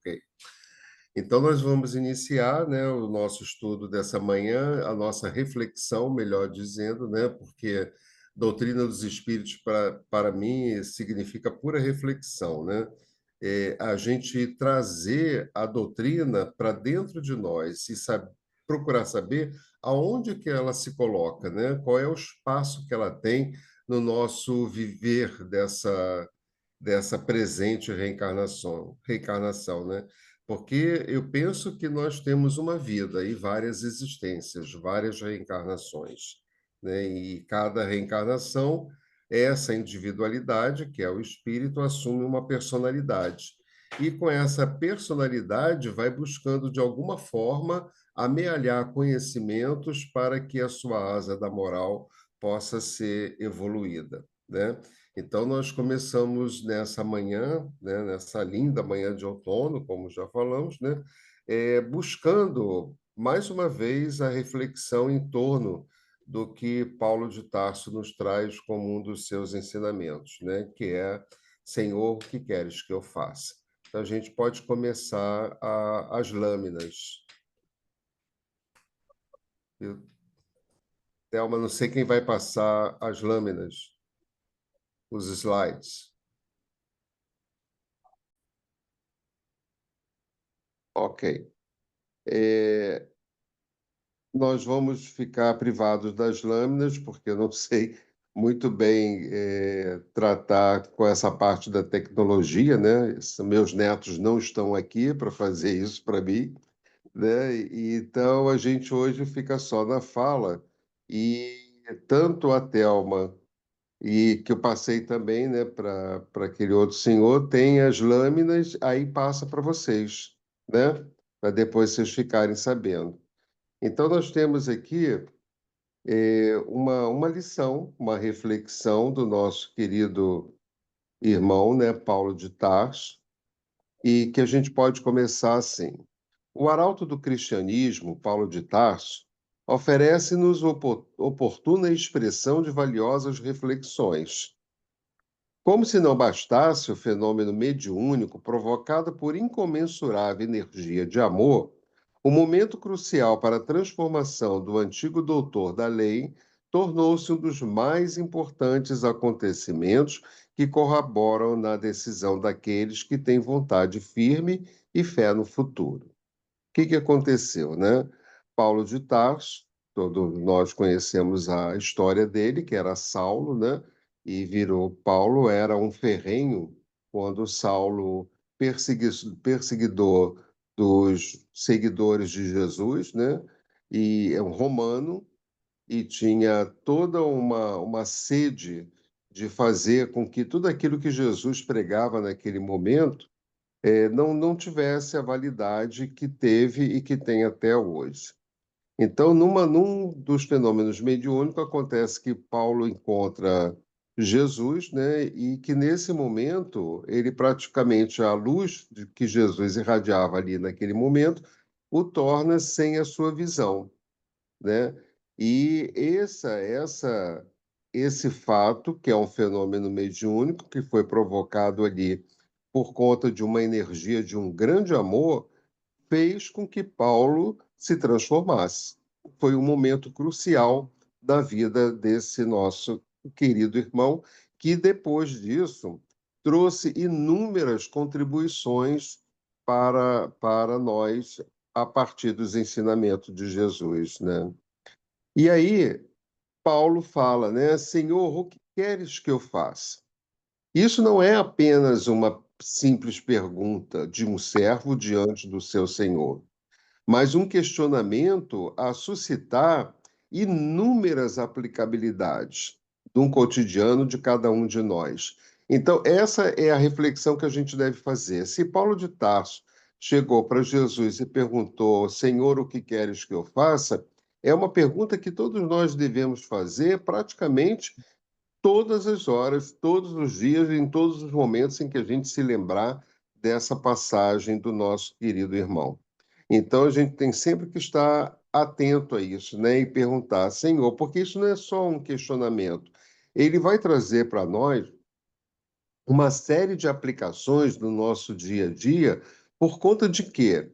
Ok. Então, nós vamos iniciar, né, o nosso estudo dessa manhã, a nossa reflexão, melhor dizendo, né, porque doutrina dos espíritos, para mim, significa pura reflexão, né? A gente trazer a doutrina para dentro de nós e procurar saber aonde que ela se coloca, né? Qual é o espaço que ela tem no nosso viver dessa presente reencarnação, né? Porque eu penso que nós temos uma vida e várias existências, várias reencarnações, né? E cada reencarnação, essa individualidade, que é o espírito, assume uma personalidade. E com essa personalidade vai buscando, de alguma forma, amealhar conhecimentos para que a sua asa da moral possa ser evoluída, né? Então, nós começamos nessa manhã, né, nessa linda manhã de outono, como já falamos, né, buscando, mais uma vez, a reflexão em torno do que Paulo de Tarso nos traz como um dos seus ensinamentos, né, que é: Senhor, o que queres que eu faça? Então, a gente pode começar as lâminas. Thelma, não sei quem vai passar as lâminas, os slides. Ok. Nós vamos ficar privados das lâminas, porque eu não sei muito bem tratar com essa parte da tecnologia, né? Meus netos não estão aqui para fazer isso para mim, né? E então a gente hoje fica só na fala, e tanto a Thelma e que eu passei também, né, para aquele outro senhor, tem as lâminas, aí passa para vocês, né? Para depois vocês ficarem sabendo. Então, nós temos aqui uma lição, uma reflexão do nosso querido irmão, né, Paulo de Tarso, e que a gente pode começar assim. O arauto do cristianismo, Paulo de Tarso, oferece-nos oportuna expressão de valiosas reflexões. Como se não bastasse o fenômeno mediúnico provocado por incomensurável energia de amor, o momento crucial para a transformação do antigo doutor da lei tornou-se um dos mais importantes acontecimentos que corroboram na decisão daqueles que têm vontade firme e fé no futuro. O que aconteceu, né? Paulo de Tarso, todos nós conhecemos a história dele, que era Saulo, né? E virou Paulo, era um ferrenho quando Saulo, perseguidor dos seguidores de Jesus, né? E é um romano, e tinha toda uma sede de fazer com que tudo aquilo que Jesus pregava naquele momento não tivesse a validade que teve e que tem até hoje. Então, num dos fenômenos mediúnicos, acontece que Paulo encontra Jesus, né, e que nesse momento, ele praticamente, a luz de que Jesus irradiava ali naquele momento, o torna sem a sua visão, né? E esse fato, que é um fenômeno mediúnico, que foi provocado ali por conta de uma energia de um grande amor, fez com que Paulo se transformasse. Foi um momento crucial da vida desse nosso querido irmão, que depois disso trouxe inúmeras contribuições para nós a partir dos ensinamentos de Jesus, né? E aí Paulo fala, né, Senhor, o que queres que eu faça? Isso não é apenas uma simples pergunta de um servo diante do seu senhor, mas um questionamento a suscitar inúmeras aplicabilidades de um cotidiano de cada um de nós. Então, essa é a reflexão que a gente deve fazer. Se Paulo de Tarso chegou para Jesus e perguntou: Senhor, o que queres que eu faça? É uma pergunta que todos nós devemos fazer praticamente todas as horas, todos os dias, em todos os momentos em que a gente se lembrar dessa passagem do nosso querido irmão. Então, a gente tem sempre que estar atento a isso, né? E perguntar, Senhor, porque isso não é só um questionamento. Ele vai trazer para nós uma série de aplicações no nosso dia a dia, Por conta de quê?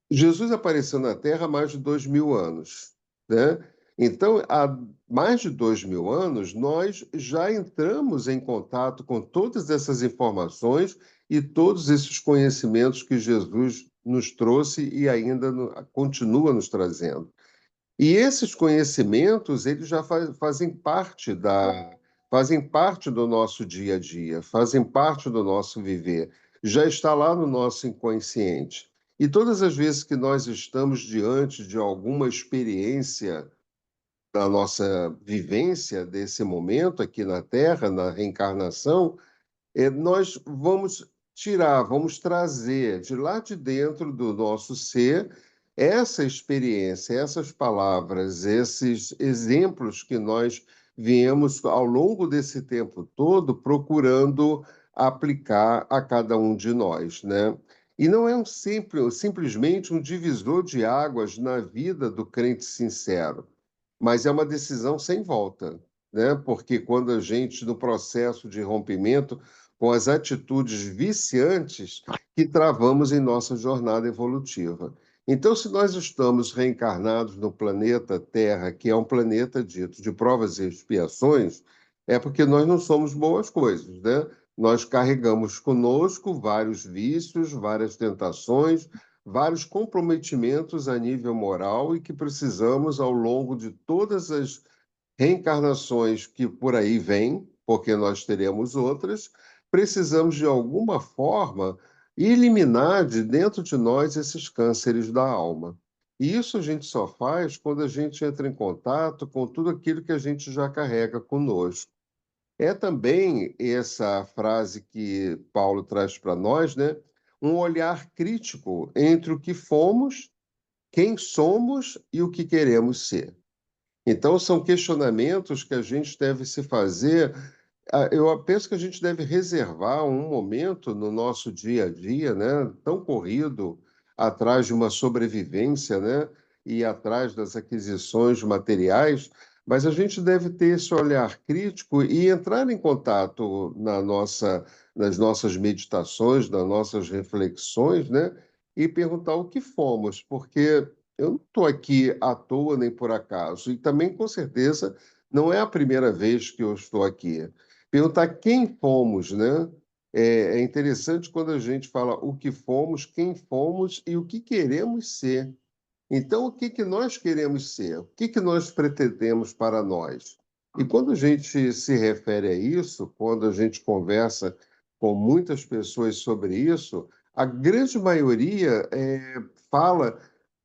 Jesus apareceu na Terra há mais de 2000 anos, né? Então, há mais de 2000 anos, nós já entramos em contato com todas essas informações e todos esses conhecimentos que Jesus nos trouxe e ainda continua nos trazendo. E esses conhecimentos, eles já fazem parte do nosso dia a dia, fazem parte do nosso viver, já está lá no nosso inconsciente. E todas as vezes que nós estamos diante de alguma experiência da nossa vivência desse momento aqui na Terra, na reencarnação, nós vamos trazer de lá de dentro do nosso ser essa experiência, essas palavras, esses exemplos que nós viemos ao longo desse tempo todo procurando aplicar a cada um de nós, né? E não é simplesmente um divisor de águas na vida do crente sincero, mas é uma decisão sem volta, né? Porque quando a gente, no processo de rompimento, com as atitudes viciantes que travamos em nossa jornada evolutiva. Então, se nós estamos reencarnados no planeta Terra, que é um planeta dito de provas e expiações, é porque nós não somos boas coisas, né? Nós carregamos conosco vários vícios, várias tentações, vários comprometimentos a nível moral e que precisamos, ao longo de todas as reencarnações que por aí vêm, porque nós teremos outras, precisamos de alguma forma eliminar de dentro de nós esses cânceres da alma. E isso a gente só faz quando a gente entra em contato com tudo aquilo que a gente já carrega conosco. É também essa frase que Paulo traz para nós, né? Um olhar crítico entre o que fomos, quem somos e o que queremos ser. Então, são questionamentos que a gente deve se fazer. Eu penso que a gente deve reservar um momento no nosso dia a dia, né, tão corrido, atrás de uma sobrevivência, né, e atrás das aquisições materiais, mas a gente deve ter esse olhar crítico e entrar em contato nas nossas meditações, nas nossas reflexões, né, e perguntar o que fomos, porque eu não estou aqui à toa nem por acaso, e também, com certeza, não é a primeira vez que eu estou aqui. Perguntar quem fomos, né? É interessante quando a gente fala o que fomos, quem fomos e o que queremos ser. Então, o que que nós queremos ser? O que que nós pretendemos para nós? E quando a gente se refere a isso, quando a gente conversa com muitas pessoas sobre isso, a grande maioria fala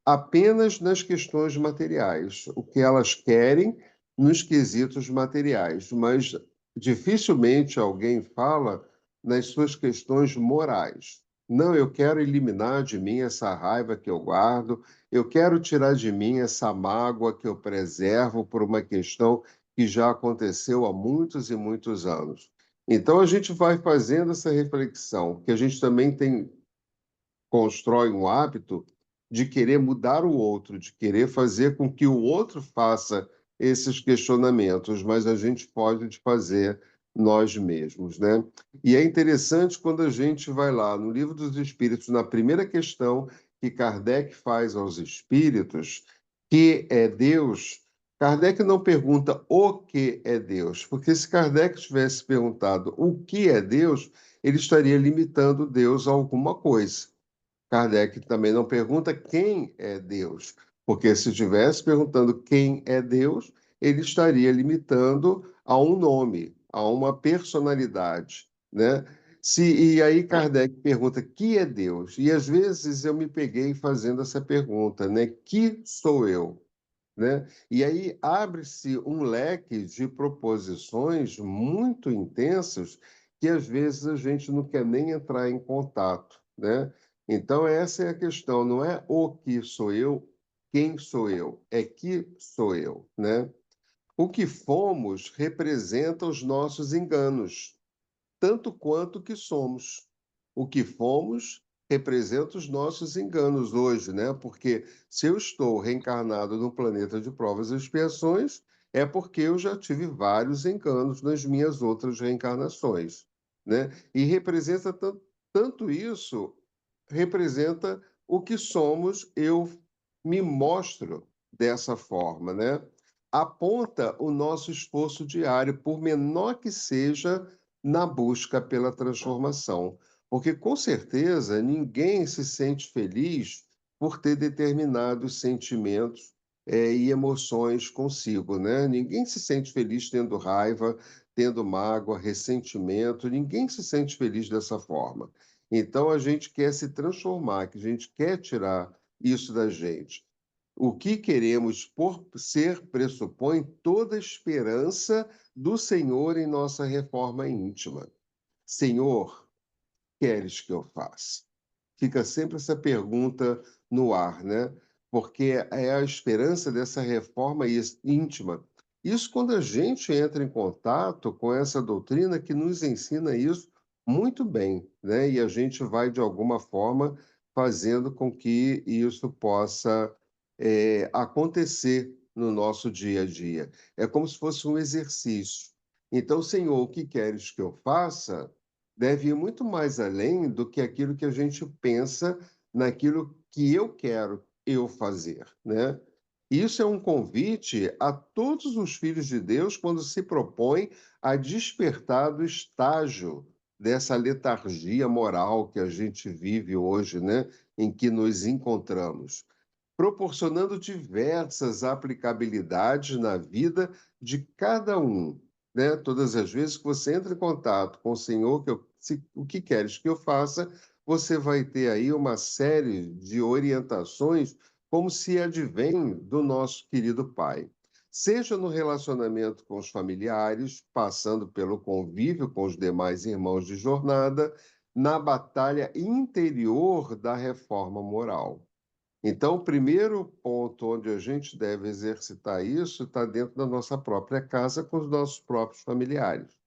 apenas nas questões materiais, o que elas querem nos quesitos materiais, mas dificilmente alguém fala nas suas questões morais. Não, eu quero eliminar de mim essa raiva que eu guardo, eu quero tirar de mim essa mágoa que eu preservo por uma questão que já aconteceu há muitos e muitos anos. Então a gente vai fazendo essa reflexão, que a gente também constrói um hábito de querer mudar o outro, de querer fazer com que o outro faça esses questionamentos, mas a gente pode fazer nós mesmos, né? E é interessante quando a gente vai lá no Livro dos Espíritos, na primeira questão que Kardec faz aos espíritos, que é Deus, Kardec não pergunta o que é Deus, porque se Kardec tivesse perguntado o que é Deus, ele estaria limitando Deus a alguma coisa. Kardec também não pergunta quem é Deus, porque se estivesse perguntando quem é Deus, ele estaria limitando a um nome, a uma personalidade, né? E aí Kardec pergunta que é Deus? E às vezes eu me peguei fazendo essa pergunta, né? Que sou eu? Né? E aí abre-se um leque de proposições muito intensas que às vezes a gente não quer nem entrar em contato, né? Então essa é a questão, não é o que sou eu, quem sou eu, é que sou eu, né? O que fomos representa os nossos enganos, tanto quanto o que somos. O que fomos representa os nossos enganos hoje, né? Porque se eu estou reencarnado no planeta de provas e expiações, é porque eu já tive vários enganos nas minhas outras reencarnações, né? E representa tanto isso representa o que somos, eu me mostro dessa forma, né? Aponta o nosso esforço diário, por menor que seja, na busca pela transformação. Porque, com certeza, ninguém se sente feliz por ter determinados sentimentos, e emoções consigo, né? Ninguém se sente feliz tendo raiva, tendo mágoa, ressentimento, ninguém se sente feliz dessa forma. Então a gente quer se transformar, que a gente quer tirar isso da gente. O que queremos por ser pressupõe toda a esperança do Senhor em nossa reforma íntima. Senhor, queres que eu faça? Fica sempre essa pergunta no ar, né? Porque é a esperança dessa reforma íntima. Isso quando a gente entra em contato com essa doutrina que nos ensina isso muito bem, né? E a gente vai, de alguma forma, fazendo com que isso possa acontecer no nosso dia a dia. É como se fosse um exercício. Então, Senhor, o que queres que eu faça? Deve ir muito mais além do que aquilo que a gente pensa naquilo que eu quero eu fazer, né? Isso é um convite a todos os filhos de Deus quando se propõe a despertar do estágio dessa letargia moral que a gente vive hoje, né? Em que nos encontramos, proporcionando diversas aplicabilidades na vida de cada um, né? Todas as vezes que você entra em contato com o Senhor, o que queres que eu faça, você vai ter aí uma série de orientações, como se advém do nosso querido Pai. Seja no relacionamento com os familiares, passando pelo convívio com os demais irmãos de jornada, na batalha interior da reforma moral. Então, o primeiro ponto onde a gente deve exercitar isso está dentro da nossa própria casa, com os nossos próprios familiares.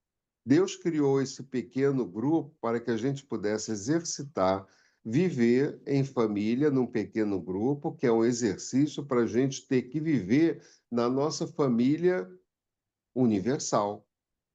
Deus criou esse pequeno grupo para que a gente pudesse exercitar, viver em família, num pequeno grupo, que é um exercício para a gente ter que viver na nossa família universal,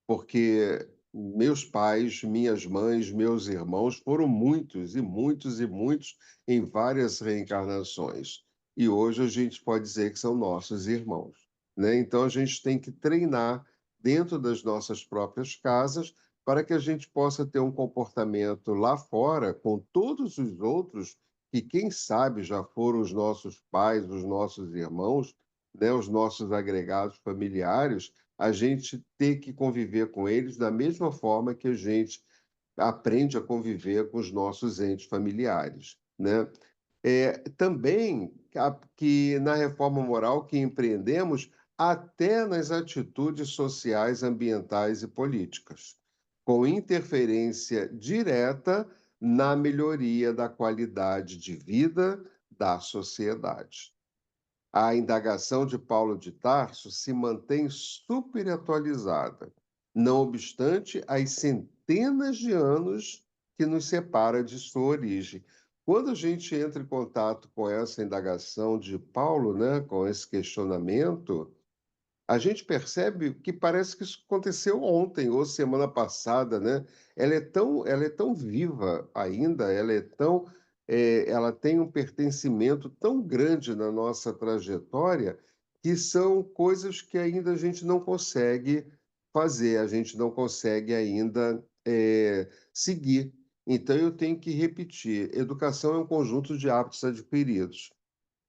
porque meus pais, minhas mães, meus irmãos foram muitos e muitos e muitos em várias reencarnações. E hoje a gente pode dizer que são nossos irmãos, né? Então a gente tem que treinar dentro das nossas próprias casas para que a gente possa ter um comportamento lá fora com todos os outros que, quem sabe, já foram os nossos pais, os nossos irmãos, né, os nossos agregados familiares, a gente ter que conviver com eles da mesma forma que a gente aprende a conviver com os nossos entes familiares, né? Também que na reforma moral que empreendemos, até nas atitudes sociais, ambientais e políticas, com interferência direta na melhoria da qualidade de vida da sociedade. A indagação de Paulo de Tarso se mantém super atualizada, não obstante as centenas de anos que nos separa de sua origem. Quando a gente entra em contato com essa indagação de Paulo, né, com esse questionamento, a gente percebe que parece que isso aconteceu ontem ou semana passada, né? Ela é tão viva ainda, ela tem um pertencimento tão grande na nossa trajetória que são coisas que ainda a gente não consegue fazer, a gente não consegue ainda seguir. Então eu tenho que repetir: educação é um conjunto de hábitos adquiridos.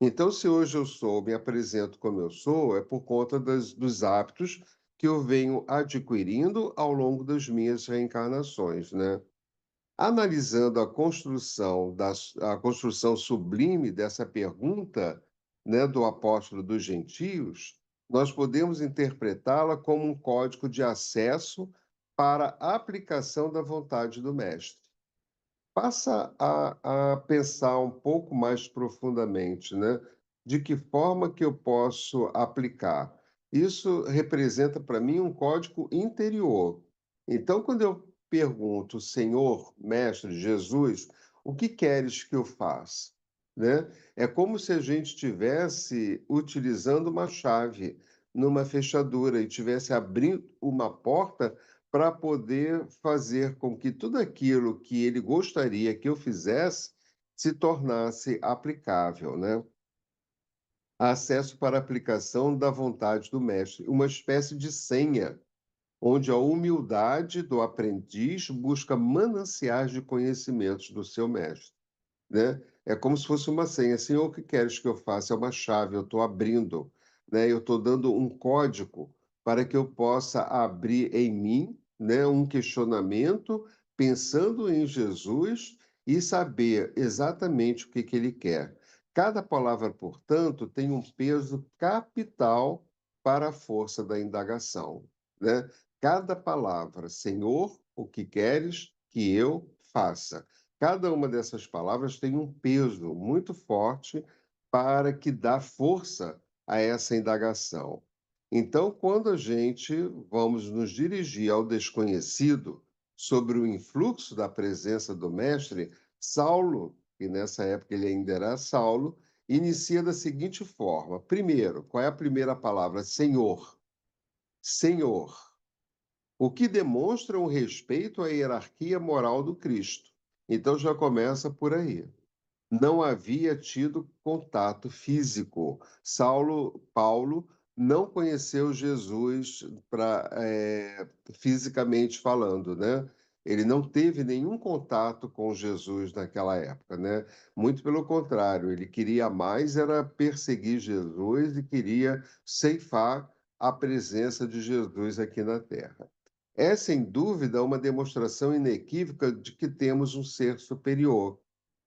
Então, se hoje me apresento como eu sou, é por conta dos hábitos que eu venho adquirindo ao longo das minhas reencarnações, né? Analisando a construção sublime dessa pergunta, né, do apóstolo dos gentios, nós podemos interpretá-la como um código de acesso para a aplicação da vontade do mestre. Passa a pensar um pouco mais profundamente, né? De que forma que eu posso aplicar? Isso representa para mim um código interior. Então, quando eu pergunto, Senhor, Mestre, Jesus, o que queres que eu faça? Né? É como se a gente estivesse utilizando uma chave numa fechadura e estivesse abrindo uma porta para poder fazer com que tudo aquilo que ele gostaria que eu fizesse, se tornasse aplicável, né? Acesso para aplicação da vontade do mestre, uma espécie de senha, onde a humildade do aprendiz busca mananciais de conhecimentos do seu mestre, né? É como se fosse uma senha. Senhor, o que queres que eu faça? É uma chave, eu estou abrindo, né? Eu estou dando um código para que eu possa abrir em mim, né, um questionamento, pensando em Jesus e saber exatamente o que que ele quer. Cada palavra, portanto, tem um peso capital para a força da indagação, né? Cada palavra, Senhor, o que queres que eu faça? Cada uma dessas palavras tem um peso muito forte para que dá força a essa indagação. Então, quando a gente vamos nos dirigir ao desconhecido sobre o influxo da presença do mestre, Saulo, que nessa época ele ainda era Saulo, inicia da seguinte forma: primeiro, qual é a primeira palavra? Senhor. Senhor, o que demonstra um respeito à hierarquia moral do Cristo. Então já começa por aí. Não havia tido contato físico. Paulo não conheceu Jesus fisicamente falando, né? Ele não teve nenhum contato com Jesus naquela época, né? Muito pelo contrário, ele queria mais era perseguir Jesus e queria ceifar a presença de Jesus aqui na Terra. É, sem dúvida, uma demonstração inequívoca de que temos um ser superior.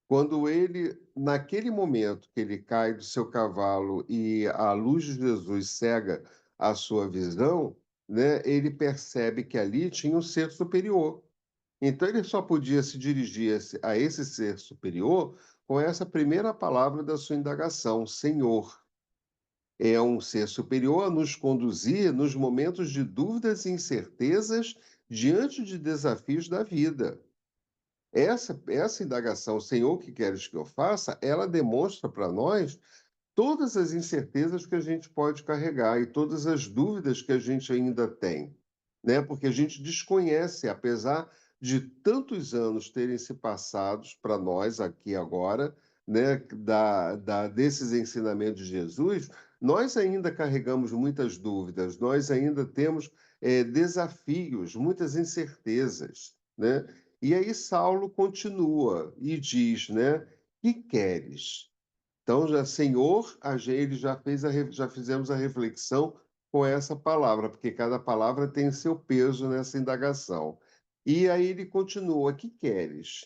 Quando ele, naquele momento que ele cai do seu cavalo e a luz de Jesus cega a sua visão, né, ele percebe que ali tinha um ser superior. Então ele só podia se dirigir a esse ser superior com essa primeira palavra da sua indagação, Senhor. É um ser superior a nos conduzir nos momentos de dúvidas e incertezas diante de desafios da vida. Essa indagação, Senhor, o que queres que eu faça? Ela demonstra para nós todas as incertezas que a gente pode carregar e todas as dúvidas que a gente ainda tem, né? Porque a gente desconhece, apesar de tantos anos terem se passados para nós aqui agora, né, desses ensinamentos de Jesus, nós ainda carregamos muitas dúvidas, nós ainda temos desafios, muitas incertezas, né? E aí Saulo continua e diz, né, que queres? Então, já, Senhor, ele já fizemos a reflexão com essa palavra, porque cada palavra tem seu peso nessa indagação. E aí ele continua: que queres?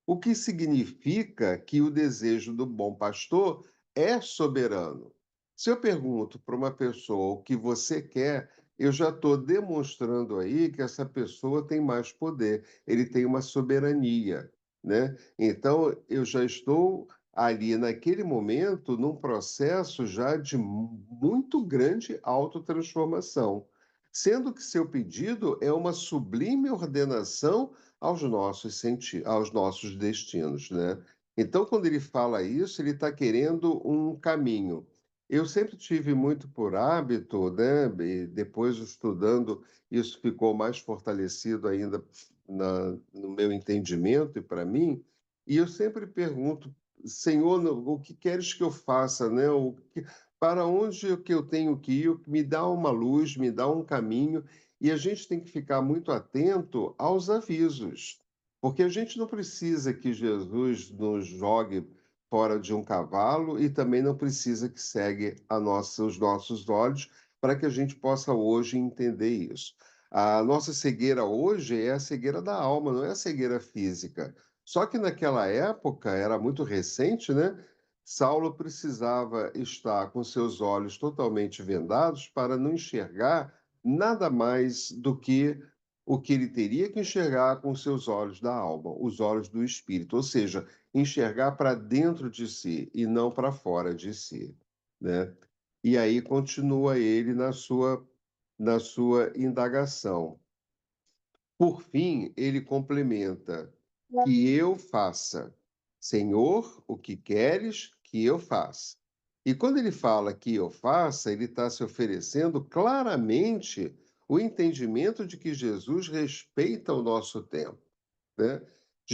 O que significa que o desejo do bom pastor é soberano. Se eu pergunto para uma pessoa o que você quer, eu já estou demonstrando aí que essa pessoa tem mais poder, ele tem uma soberania, né? Então, eu já estou ali naquele momento num processo já de muito grande autotransformação, sendo que seu pedido é uma sublime ordenação aos nossos destinos, né? Então, quando ele fala isso, ele está querendo um caminho. Eu sempre tive muito por hábito, né? E depois estudando, isso ficou mais fortalecido ainda no meu entendimento e para mim. E eu sempre pergunto, Senhor, o que queres que eu faça, né? Para onde que eu tenho que ir? Me dá uma luz, me dá um caminho. E a gente tem que ficar muito atento aos avisos, porque a gente não precisa que Jesus nos jogue fora de um cavalo e também não precisa que cegue os nossos olhos para que a gente possa hoje entender isso. A nossa cegueira hoje é a cegueira da alma, não é a cegueira física. Só que naquela época, era muito recente, né? Saulo precisava estar com seus olhos totalmente vendados para não enxergar nada mais do que o que ele teria que enxergar com seus olhos da alma, os olhos do espírito, ou seja, enxergar para dentro de si e não para fora de si, né? E aí continua ele na sua indagação. Por fim, ele complementa: que eu faça, Senhor, o que queres que eu faça. E quando ele fala que eu faça, ele está se oferecendo claramente o entendimento de que Jesus respeita o nosso tempo, né?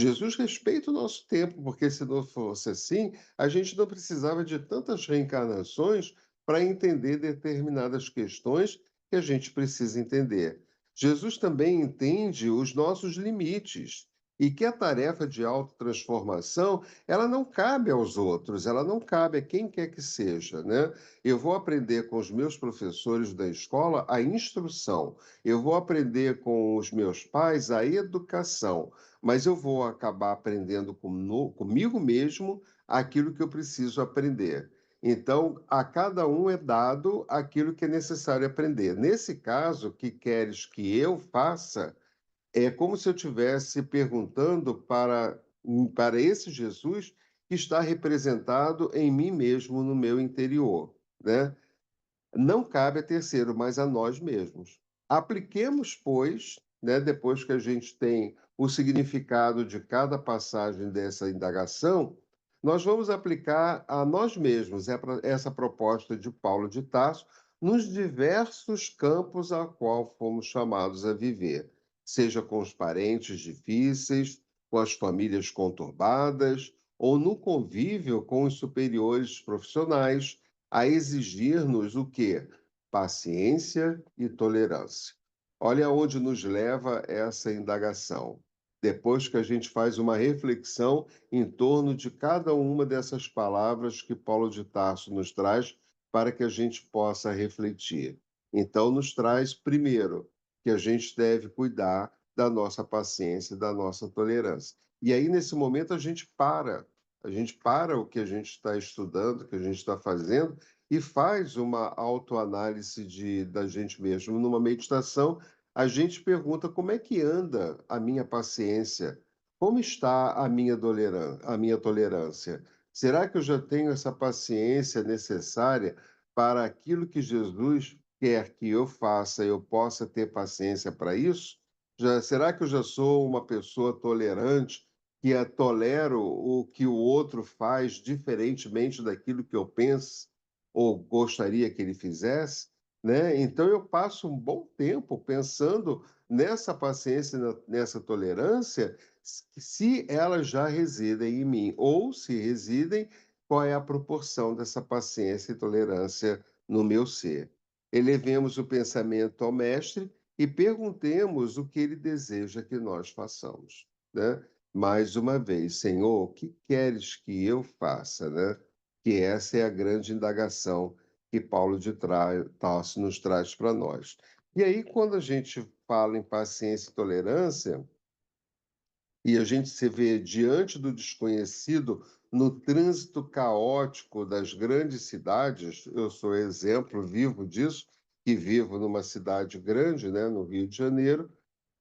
Jesus respeita o nosso tempo, porque se não fosse assim, a gente não precisava de tantas reencarnações para entender determinadas questões que a gente precisa entender. Jesus também entende os nossos limites e que a tarefa de autotransformação, ela não cabe aos outros, ela não cabe a quem quer que seja, né? Eu vou aprender com os meus professores da escola a instrução, eu vou aprender com os meus pais a educação, mas eu vou acabar aprendendo comigo mesmo aquilo que eu preciso aprender. Então, a cada um é dado aquilo que é necessário aprender. Nesse caso, o que queres que eu faça é como se eu estivesse perguntando para esse Jesus que está representado em mim mesmo, no meu interior, né? Não cabe a terceiro, mas a nós mesmos. Apliquemos, pois, né, depois que a gente tem o significado de cada passagem dessa indagação, nós vamos aplicar a nós mesmos essa proposta de Paulo de Tarso nos diversos campos a qual fomos chamados a viver, seja com os parentes difíceis, com as famílias conturbadas, ou no convívio com os superiores profissionais, a exigir-nos o quê? Paciência e tolerância. Olha onde nos leva essa indagação. Depois que a gente faz uma reflexão em torno de cada uma dessas palavras que Paulo de Tarso nos traz para que a gente possa refletir. Então, nos traz, primeiro, que a gente deve cuidar da nossa paciência e da nossa tolerância. E aí, nesse momento, a gente para o que a gente está estudando, o que a gente está fazendo, e faz uma autoanálise da gente mesmo. Numa meditação, a gente pergunta como é que anda a minha paciência, como está a minha tolerância. Será que eu já tenho essa paciência necessária para aquilo que Jesus quer que eu faça, eu possa ter paciência para isso? Será que eu já sou uma pessoa tolerante, que tolero o que o outro faz diferentemente daquilo que eu penso ou gostaria que ele fizesse, né? Então eu passo um bom tempo pensando nessa paciência, nessa tolerância, se elas já residem em mim, ou se residem, qual é a proporção dessa paciência e tolerância no meu ser. Elevemos o pensamento ao mestre e perguntemos o que ele deseja que nós façamos, né? Mais uma vez, Senhor, o que queres que eu faça, né? Que essa é a grande indagação que Paulo de Tarso nos traz para nós. E aí, quando a gente fala em paciência e tolerância, e a gente se vê diante do desconhecido no trânsito caótico das grandes cidades, eu sou exemplo vivo disso, que vivo numa cidade grande, né, no Rio de Janeiro,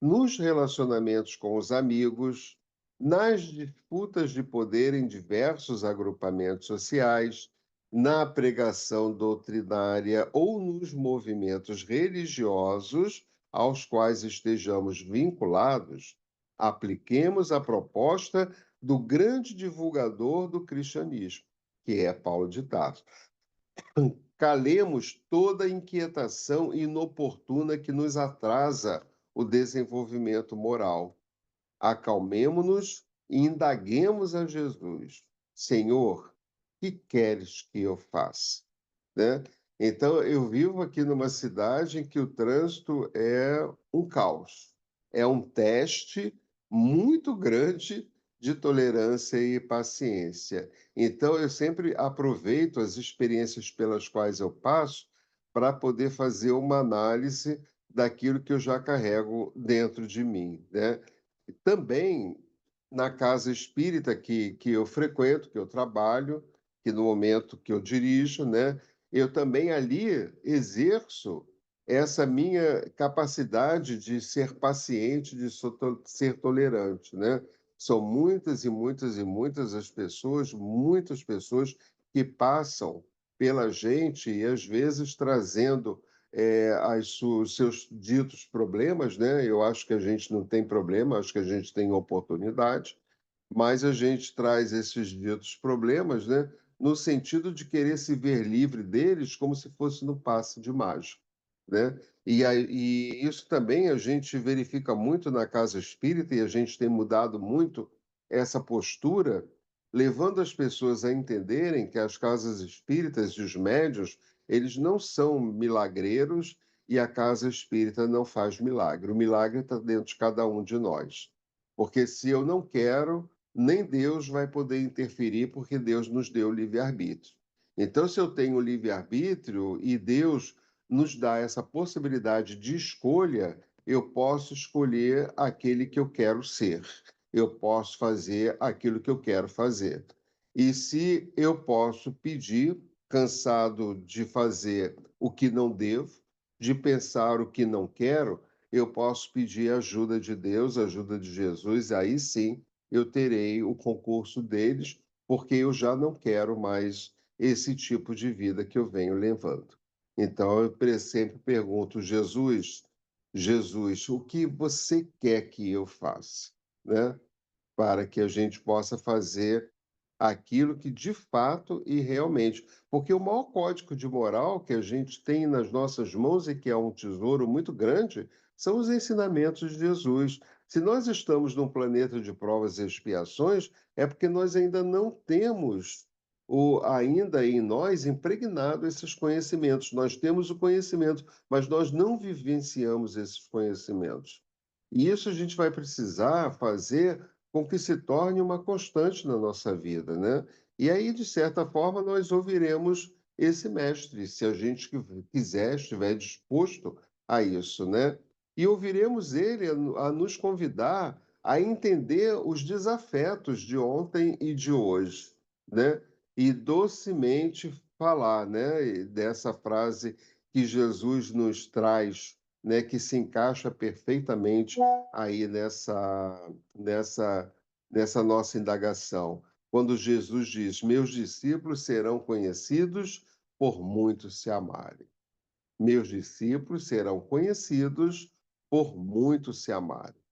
nos relacionamentos com os amigos, nas disputas de poder em diversos agrupamentos sociais, na pregação doutrinária ou nos movimentos religiosos aos quais estejamos vinculados, apliquemos a proposta do grande divulgador do cristianismo, que é Paulo de Tarso. Calemos toda inquietação inoportuna que nos atrasa o desenvolvimento moral. Acalmemo-nos e indaguemos a Jesus: Senhor, que queres que eu faça? Né? Então, eu vivo aqui numa cidade em que o trânsito é um caos, é um teste muito grande de tolerância e paciência. Então, eu sempre aproveito as experiências pelas quais eu passo para poder fazer uma análise daquilo que eu já carrego dentro de mim, né? E também na casa espírita que eu frequento, que eu trabalho, que no momento que eu dirijo, né, eu também ali exerço essa minha capacidade de ser paciente, de ser tolerante, né? São muitas e muitas e muitas as pessoas, muitas pessoas que passam pela gente e às vezes trazendo os seus ditos problemas, né? Eu acho que a gente não tem problema, acho que a gente tem oportunidade, mas a gente traz esses ditos problemas, né? No sentido de querer se ver livre deles como se fosse no passe de mágica, né? E isso também a gente verifica muito na casa espírita e a gente tem mudado muito essa postura, levando as pessoas a entenderem que as casas espíritas e os médiuns, eles não são milagreiros e a casa espírita não faz milagre. O milagre está dentro de cada um de nós. Porque se eu não quero, nem Deus vai poder interferir, porque Deus nos deu livre-arbítrio. Então, se eu tenho livre-arbítrio e Deus nos dá essa possibilidade de escolha, eu posso escolher aquele que eu quero ser. Eu posso fazer aquilo que eu quero fazer. E se eu posso pedir, cansado de fazer o que não devo, de pensar o que não quero, eu posso pedir ajuda de Deus, ajuda de Jesus, aí sim eu terei o concurso deles, porque eu já não quero mais esse tipo de vida que eu venho levando. Então eu sempre pergunto, Jesus, Jesus, o que você quer que eu faça, né? Para que a gente possa fazer aquilo que de fato e realmente. Porque o maior código de moral que a gente tem nas nossas mãos e que é um tesouro muito grande são os ensinamentos de Jesus. Se nós estamos num planeta de provas e expiações, é porque nós ainda não temos ainda em nós impregnado esses conhecimentos. Nós temos o conhecimento, mas nós não vivenciamos esses conhecimentos. E isso a gente vai precisar fazer com que se torne uma constante na nossa vida, né? E aí, de certa forma, nós ouviremos esse mestre, se a gente quiser, estiver disposto a isso, né? E ouviremos ele a nos convidar a entender os desafetos de ontem e de hoje, né? E docemente falar, né? Dessa frase que Jesus nos traz, né? Que se encaixa perfeitamente aí nessa nossa indagação. Quando Jesus diz: Meus discípulos serão conhecidos por muitos se amarem. Meus discípulos serão conhecidos por muitos se amarem.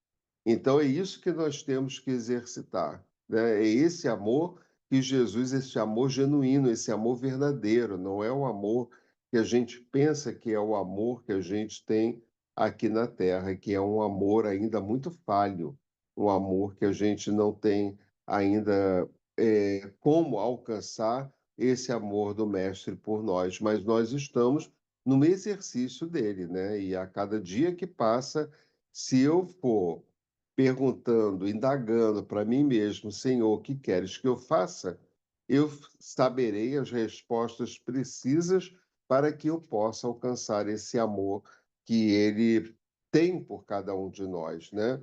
Então é isso que nós temos que exercitar, né? É esse amor que Jesus, esse amor genuíno, esse amor verdadeiro, não é o amor que a gente pensa que é o amor que a gente tem aqui na Terra, que é um amor ainda muito falho, um amor que a gente não tem ainda como alcançar esse amor do Mestre por nós, mas nós estamos no exercício dele, né? E a cada dia que passa, se eu for perguntando, indagando para mim mesmo, Senhor, o que queres que eu faça? Eu saberei as respostas precisas para que eu possa alcançar esse amor que ele tem por cada um de nós, né?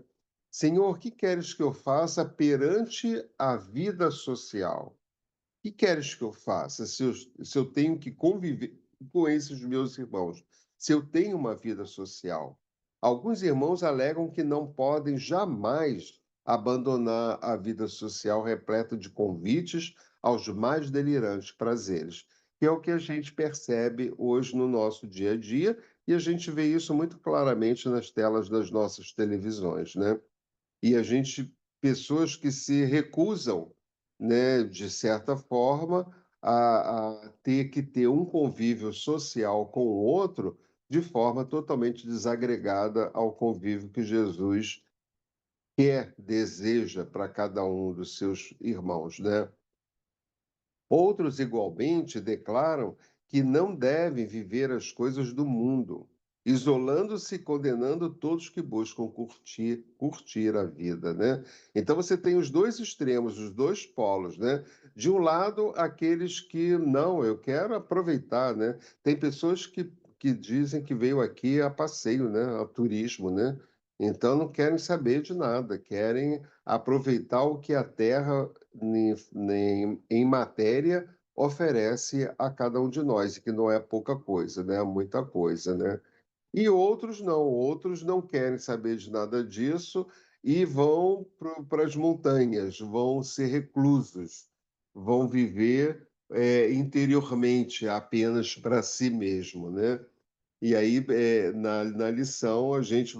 Senhor, o que queres que eu faça perante a vida social? Que queres que eu faça se eu tenho que conviver com esses meus irmãos? Se eu tenho uma vida social? Alguns irmãos alegam que não podem jamais abandonar a vida social repleta de convites aos mais delirantes prazeres, que é o que a gente percebe hoje no nosso dia a dia, e a gente vê isso muito claramente nas telas das nossas televisões, né? E a gente, pessoas que se recusam, né, de certa forma, a ter que ter um convívio social com o outro de forma totalmente desagregada ao convívio que Jesus quer, deseja para cada um dos seus irmãos, né? Outros, igualmente, declaram que não devem viver as coisas do mundo, isolando-se e condenando todos que buscam curtir a vida, né? Então você tem os dois extremos, os dois polos, né? De um lado, aqueles que não, eu quero aproveitar, né? Tem pessoas que dizem que veio aqui a passeio, né? A turismo, né? Então não querem saber de nada, querem aproveitar o que a terra em matéria oferece a cada um de nós, e que não é pouca coisa, né? É muita coisa, né? E outros não querem saber de nada disso e vão para as montanhas, vão ser reclusos, vão viver interiormente apenas para si mesmo, né? E aí, na lição, a gente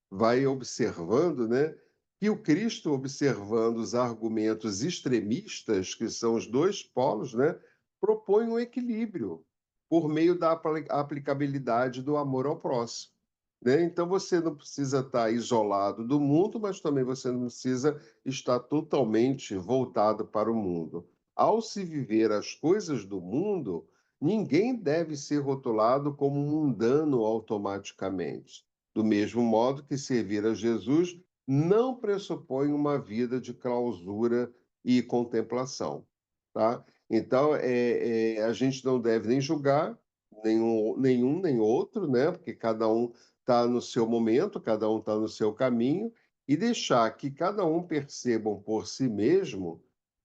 vai observando, né, que o Cristo, observando os argumentos extremistas, que são os dois polos, né, propõe um equilíbrio por meio da aplicabilidade do amor ao próximo. né? Então você não precisa estar isolado do mundo, mas também você não precisa estar totalmente voltado para o mundo. Ao se viver as coisas do mundo, ninguém deve ser rotulado como mundano automaticamente. Do mesmo modo que servir a Jesus não pressupõe uma vida de clausura e contemplação, tá? Então, a gente não deve nem julgar nenhum nem outro, né? Porque cada um está no seu momento, cada um está no seu caminho, e deixar que cada um percebam por si mesmo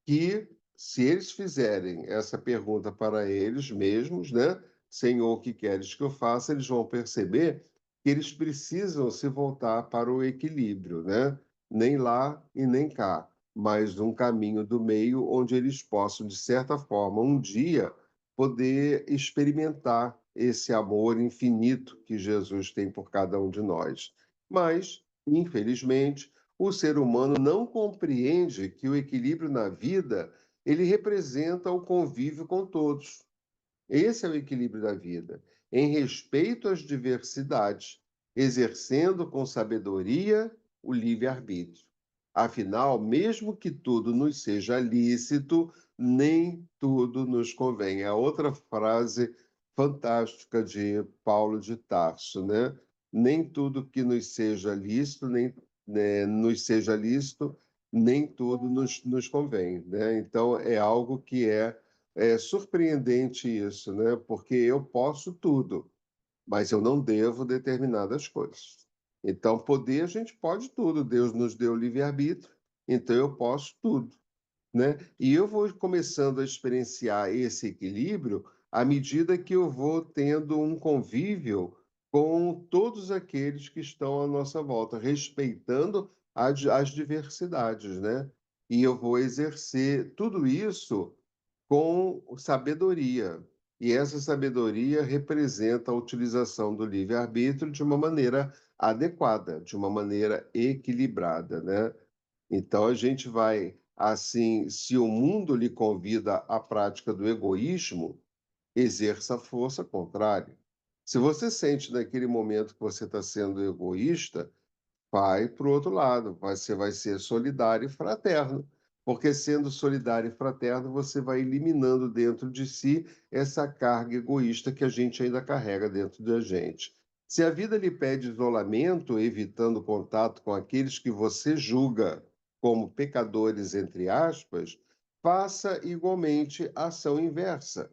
que, se eles fizerem essa pergunta para eles mesmos, né? Senhor, o que queres que eu faça? Eles vão perceber que eles precisam se voltar para o equilíbrio, né? Nem lá e nem cá, mas um caminho do meio onde eles possam, de certa forma, um dia poder experimentar esse amor infinito que Jesus tem por cada um de nós. Mas, infelizmente, o ser humano não compreende que o equilíbrio na vida, ele representa o convívio com todos. Esse é o equilíbrio da vida, em respeito às diversidades, exercendo com sabedoria o livre-arbítrio. Afinal, mesmo que tudo nos seja lícito, nem tudo nos convém. É outra frase fantástica de Paulo de Tarso, né? Nem tudo que nos seja lícito, nem nos seja lícito, nem tudo nos convém, né? Então é algo que é surpreendente isso, né? Porque eu posso tudo, mas eu não devo determinadas coisas. Então, poder a gente pode tudo. Deus nos deu livre-arbítrio, então eu posso tudo, né? E eu vou começando a experienciar esse equilíbrio à medida que eu vou tendo um convívio com todos aqueles que estão à nossa volta, respeitando as diversidades, né? E eu vou exercer tudo isso com sabedoria. E essa sabedoria representa a utilização do livre-arbítrio de uma maneira adequada, de uma maneira equilibrada, né? Então a gente vai, assim, se o mundo lhe convida à prática do egoísmo, exerça a força contrária. Se você sente naquele momento que você está sendo egoísta, vai para o outro lado, você vai ser solidário e fraterno, porque sendo solidário e fraterno, você vai eliminando dentro de si essa carga egoísta que a gente ainda carrega dentro da gente. Se a vida lhe pede isolamento, evitando contato com aqueles que você julga como pecadores, entre aspas, faça igualmente a ação inversa.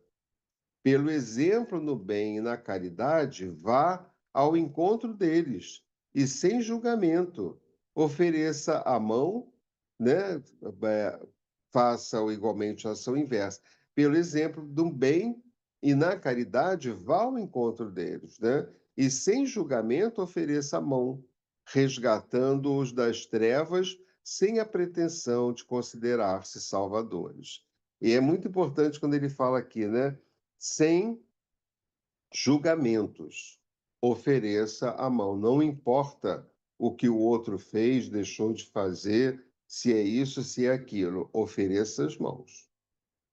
Pelo exemplo no bem e na caridade, vá ao encontro deles e, sem julgamento, ofereça a mão, né? eh, Faça igualmente a ação inversa. Pelo exemplo do bem e na caridade, vá ao encontro deles, né? E, sem julgamento, ofereça a mão, resgatando-os das trevas, sem a pretensão de considerar-se salvadores. E é muito importante quando ele fala aqui, né? Sem julgamentos. Ofereça a mão. Não importa o que o outro fez, deixou de fazer, se é isso, se é aquilo. Ofereça as mãos.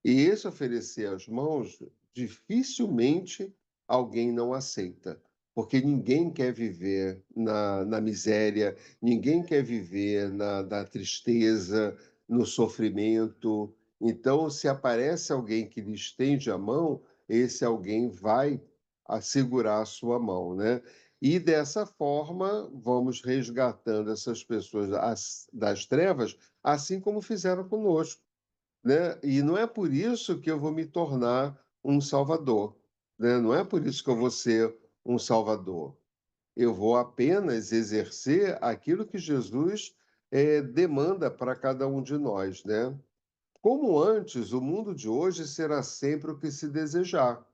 E esse oferecer as mãos, dificilmente alguém não aceita, porque ninguém quer viver na miséria, ninguém quer viver na tristeza, no sofrimento. Então, se aparece alguém que lhe estende a mão, esse alguém vai assegurar a sua mão, né? E dessa forma, vamos resgatando essas pessoas das trevas, assim como fizeram conosco, né? E não é por isso que eu vou me tornar um salvador, né? Não é por isso que eu vou ser um salvador. Eu vou apenas exercer aquilo que Jesus demanda para cada um de nós, né? Como antes, o mundo de hoje será sempre o que se desejar.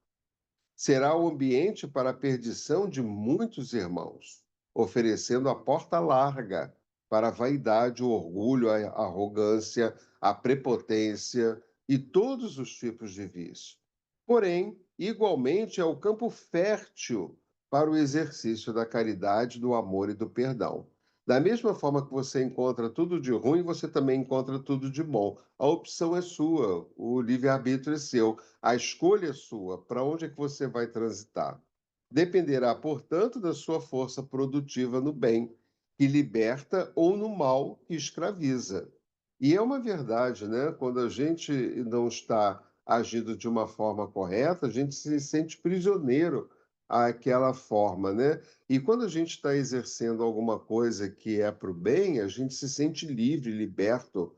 Será o ambiente para a perdição de muitos irmãos, oferecendo a porta larga para a vaidade, o orgulho, a arrogância, a prepotência e todos os tipos de vício. Porém, igualmente é o campo fértil para o exercício da caridade, do amor e do perdão. Da mesma forma que você encontra tudo de ruim, você também encontra tudo de bom. A opção é sua, o livre-arbítrio é seu. A escolha é sua. Para onde é que você vai transitar? Dependerá, portanto, da sua força produtiva no bem, que liberta, ou no mal, que escraviza. E é uma verdade, né? Quando a gente não está agindo de uma forma correta, a gente se sente prisioneiro àquela forma, né? E quando a gente está exercendo alguma coisa que é para o bem, a gente se sente livre, liberto,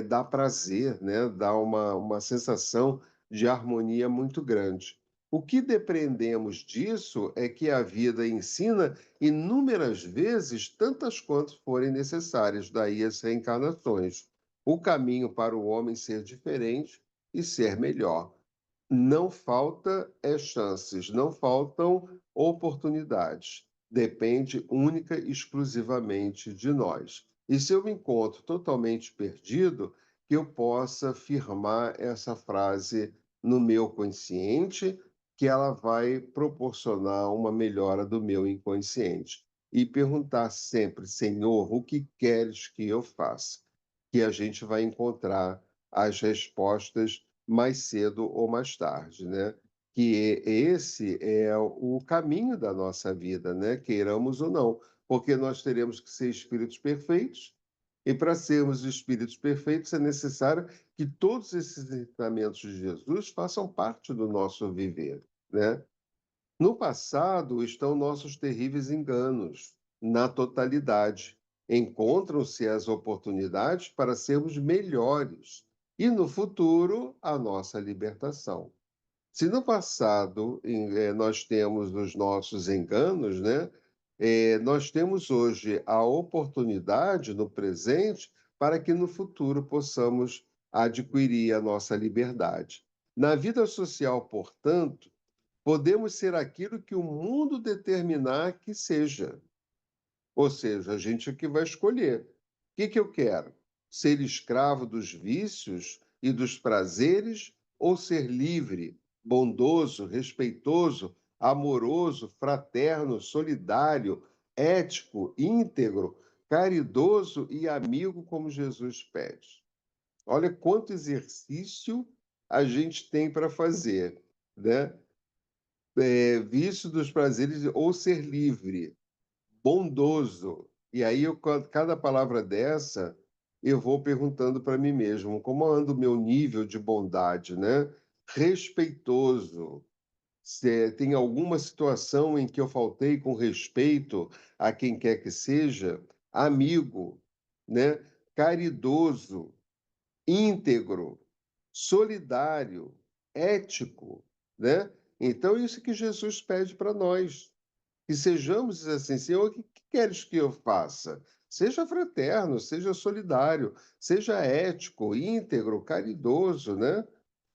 dá prazer, né? Dá uma sensação de harmonia muito grande. O que depreendemos disso é que a vida ensina inúmeras vezes, tantas quanto forem necessárias, daí as reencarnações, o caminho para o homem ser diferente e ser melhor. Não falta chances, não faltam oportunidades. Depende única e exclusivamente de nós. E se eu me encontro totalmente perdido, que eu possa firmar essa frase no meu consciente, que ela vai proporcionar uma melhora do meu inconsciente. E perguntar sempre, Senhor, o que queres que eu faça? Que a gente vai encontrar as respostas mais cedo ou mais tarde, né? Que esse é o caminho da nossa vida, né? Queiramos ou não, porque nós teremos que ser espíritos perfeitos, e para sermos espíritos perfeitos é necessário que todos esses ensinamentos de Jesus façam parte do nosso viver, né? No passado estão nossos terríveis enganos, na totalidade. Encontram-se as oportunidades para sermos melhores, e no futuro, a nossa libertação. Se no passado nós temos os nossos enganos, né? Nós temos hoje a oportunidade no presente para que no futuro possamos adquirir a nossa liberdade. Na vida social, portanto, podemos ser aquilo que o mundo determinar que seja. Ou seja, a gente é que vai escolher. O que eu quero? Ser escravo dos vícios e dos prazeres, ou ser livre, bondoso, respeitoso, amoroso, fraterno, solidário, ético, íntegro, caridoso e amigo, como Jesus pede? Olha quanto exercício a gente tem para fazer, né? Vício dos prazeres, ou ser livre, bondoso. E aí, cada palavra dessa, eu vou perguntando para mim mesmo, como anda o meu nível de bondade, né? Respeitoso. Se tem alguma situação em que eu faltei com respeito a quem quer que seja, amigo, né? Caridoso, íntegro, solidário, ético, né? Então, isso que Jesus pede para nós, que sejamos assim, Senhor, o que queres que eu faça? Seja fraterno, seja solidário, seja ético, íntegro, caridoso, né?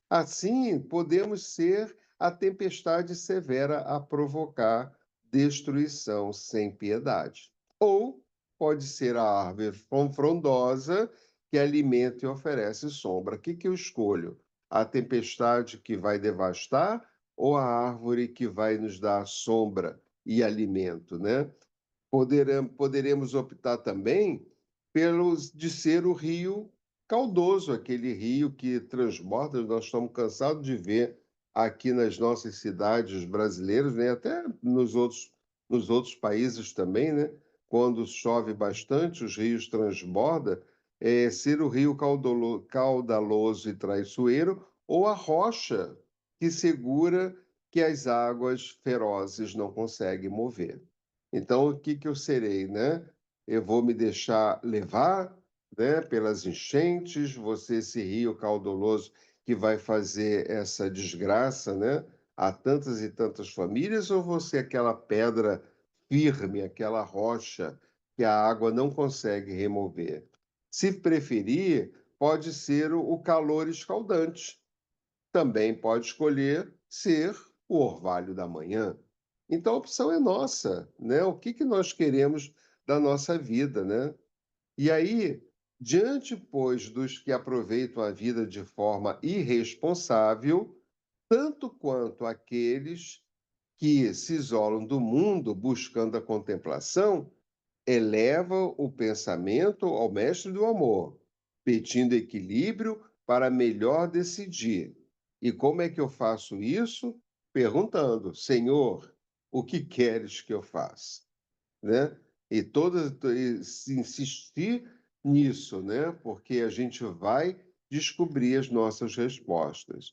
Assim, podemos ser a tempestade severa a provocar destruição sem piedade. Ou pode ser a árvore frondosa que alimenta e oferece sombra. O que eu escolho? A tempestade que vai devastar, ou a árvore que vai nos dar sombra e alimento, né? Poderemos optar também pelos de ser o rio caudoso, aquele rio que transborda. Nós estamos cansados de ver aqui nas nossas cidades brasileiras, né? Até nos outros países também, né? Quando chove bastante, os rios transbordam, ser o rio caudaloso e traiçoeiro, ou a rocha que segura, que as águas ferozes não conseguem mover. Então, o que eu serei, né? Eu vou me deixar levar, né, pelas enchentes, você esse rio caudaloso que vai fazer essa desgraça, né, a tantas e tantas famílias, ou você aquela pedra firme, aquela rocha que a água não consegue remover? Se preferir, pode ser o calor escaldante. Também pode escolher ser o orvalho da manhã. Então a opção é nossa, né? O que nós queremos da nossa vida, né? E aí, diante, pois, dos que aproveitam a vida de forma irresponsável, tanto quanto aqueles que se isolam do mundo buscando a contemplação, eleva o pensamento ao mestre do amor, pedindo equilíbrio para melhor decidir. E como é que eu faço isso? Perguntando: Senhor, o que queres que eu faça? Né? E se insistir nisso, né? Porque a gente vai descobrir as nossas respostas.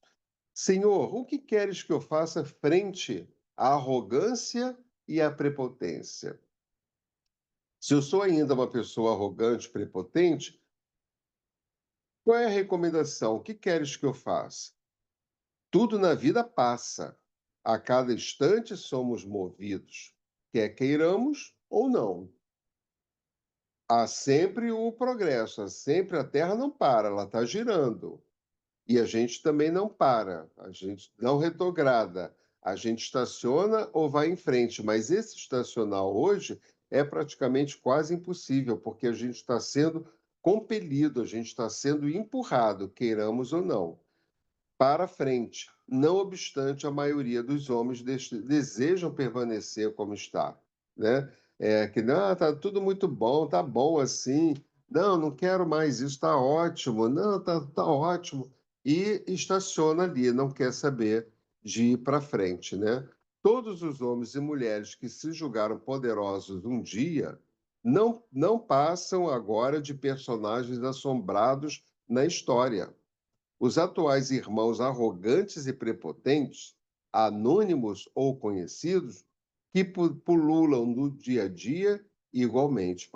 Senhor, o que queres que eu faça frente à arrogância e à prepotência? Se eu sou ainda uma pessoa arrogante, prepotente, qual é a recomendação? O que queres que eu faça? Tudo na vida passa. A cada instante somos movidos, quer queiramos ou não. Há sempre o progresso, há sempre a Terra não para, ela está girando. E a gente também não para, a gente não retrograda, a gente estaciona ou vai em frente, mas esse estacionar hoje é praticamente quase impossível, porque a gente está sendo compelido, a gente está sendo empurrado, queiramos ou não, para frente. Não obstante, a maioria dos homens desejam permanecer como está, né? É que não, tá tudo muito bom, tá bom assim. Não, não quero mais isso, tá ótimo. Não, tá ótimo. E estaciona ali, não quer saber de ir para frente, né? Todos os homens e mulheres que se julgaram poderosos um dia não passam agora de personagens assombrados na história. Os atuais irmãos arrogantes e prepotentes, anônimos ou conhecidos, que pululam no dia a dia, igualmente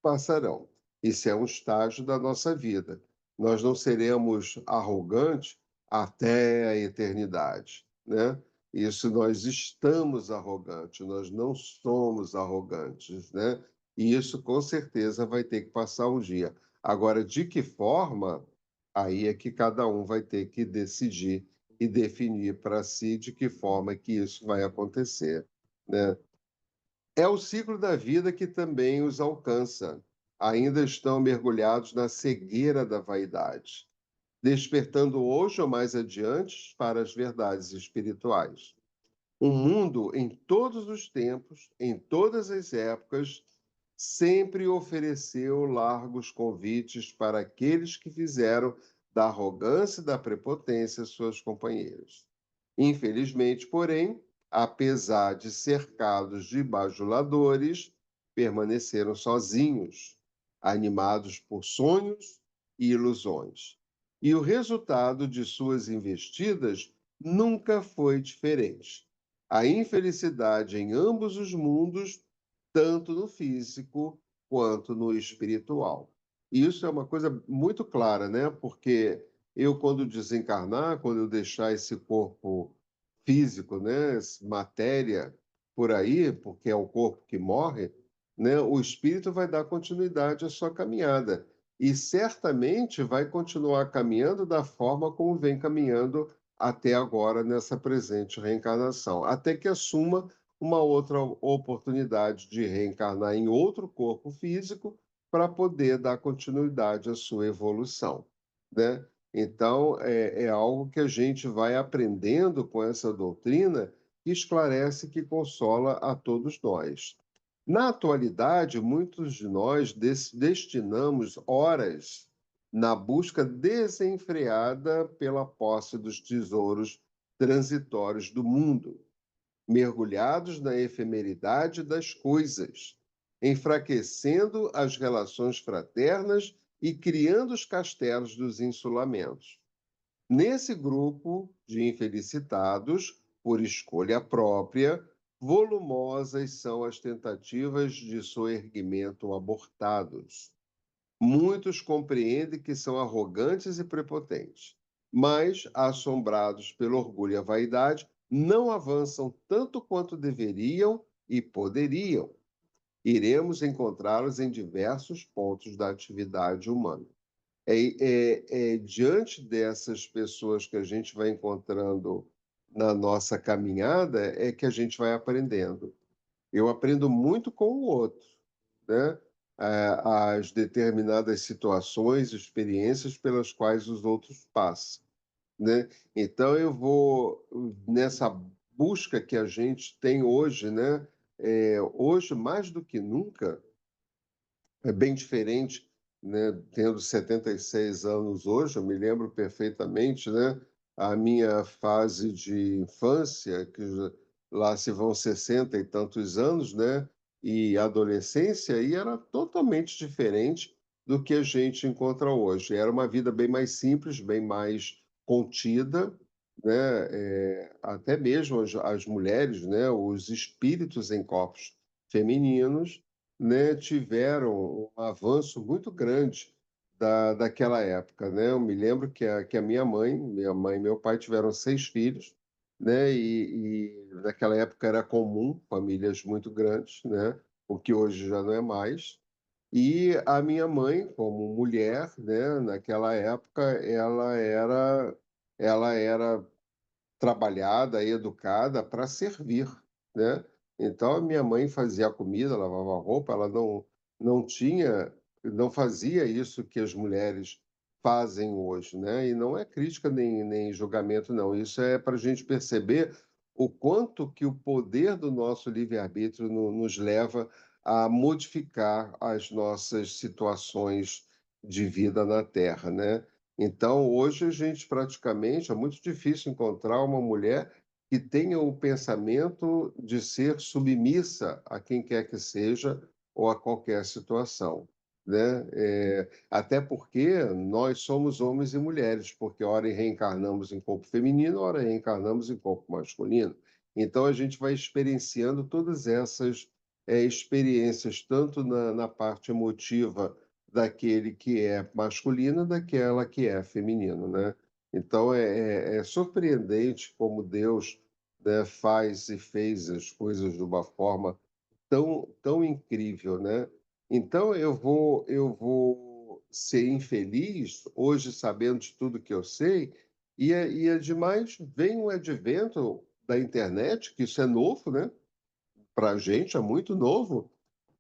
passarão. Isso é um estágio da nossa vida. Nós não seremos arrogantes até a eternidade, né? Isso nós estamos arrogantes, nós não somos arrogantes, né? E isso com certeza vai ter que passar um dia. Agora, de que forma? Aí é que cada um vai ter que decidir e definir para si de que forma que isso vai acontecer, né? É o ciclo da vida que também os alcança. Ainda estão mergulhados na cegueira da vaidade, despertando hoje ou mais adiante para as verdades espirituais. O mundo, em todos os tempos, em todas as épocas, sempre ofereceu largos convites para aqueles que fizeram da arrogância e da prepotência suas companheiras. Infelizmente, porém, apesar de cercados de bajuladores, permaneceram sozinhos, animados por sonhos e ilusões. E o resultado de suas investidas nunca foi diferente: a infelicidade em ambos os mundos, tanto no físico quanto no espiritual. E isso é uma coisa muito clara, né? Porque eu, quando desencarnar, quando eu deixar esse corpo físico, né, matéria por aí, porque é o corpo que morre, né, o espírito vai dar continuidade à sua caminhada e certamente vai continuar caminhando da forma como vem caminhando até agora nessa presente reencarnação, até que assuma uma outra oportunidade de reencarnar em outro corpo físico para poder dar continuidade à sua evolução, né? Então, é algo que a gente vai aprendendo com essa doutrina que esclarece, que consola a todos nós. Na atualidade, muitos de nós destinamos horas na busca desenfreada pela posse dos tesouros transitórios do mundo, mergulhados na efemeridade das coisas, enfraquecendo as relações fraternas e criando os castelos dos insulamentos. Nesse grupo de infelicitados, por escolha própria, volumosas são as tentativas de soerguimento abortados. Muitos compreendem que são arrogantes e prepotentes, mas, assombrados pelo orgulho e a vaidade, não avançam tanto quanto deveriam e poderiam. Iremos encontrá-los em diversos pontos da atividade humana. Diante dessas pessoas que a gente vai encontrando na nossa caminhada, é que a gente vai aprendendo. Eu aprendo muito com o outro, né? As determinadas situações, experiências pelas quais os outros passam, né? Então eu vou nessa busca que a gente tem hoje, né? Hoje mais do que nunca é bem diferente, né? Tendo 76 anos hoje, eu me lembro perfeitamente, né? A minha fase de infância, que lá se vão 60 e tantos anos, né? E adolescência, e era totalmente diferente do que a gente encontra hoje. Era uma vida bem mais simples, bem mais contida, né? Até mesmo as mulheres, né? Os espíritos em corpos femininos, né? Tiveram um avanço muito grande daquela época, né? Eu me lembro que a minha mãe e meu pai tiveram 6 filhos, né? E naquela época era comum famílias muito grandes, né? O que hoje já não é mais. E a minha mãe, como mulher, né? Naquela época, ela era trabalhada e educada para servir, né? Então a minha mãe fazia a comida, lavava a roupa, ela não tinha, não fazia isso que as mulheres fazem hoje, né? E não é crítica nem julgamento, não. Isso é para a gente perceber o quanto que o poder do nosso livre-arbítrio nos leva a modificar as nossas situações de vida na Terra, né? Então, hoje a gente praticamente é muito difícil encontrar uma mulher que tenha o pensamento de ser submissa a quem quer que seja ou a qualquer situação, né? Até porque nós somos homens e mulheres, porque ora reencarnamos em corpo feminino, ora reencarnamos em corpo masculino. Então a gente vai experienciando todas essas experiências, tanto na parte emotiva daquele que é masculino, daquela que é feminino, né? Então é surpreendente como Deus, né, faz e fez as coisas de uma forma tão incrível, né? Então eu vou ser infeliz hoje sabendo de tudo que eu sei e ademais vem o advento da internet, que isso é novo, né? Para a gente é muito novo,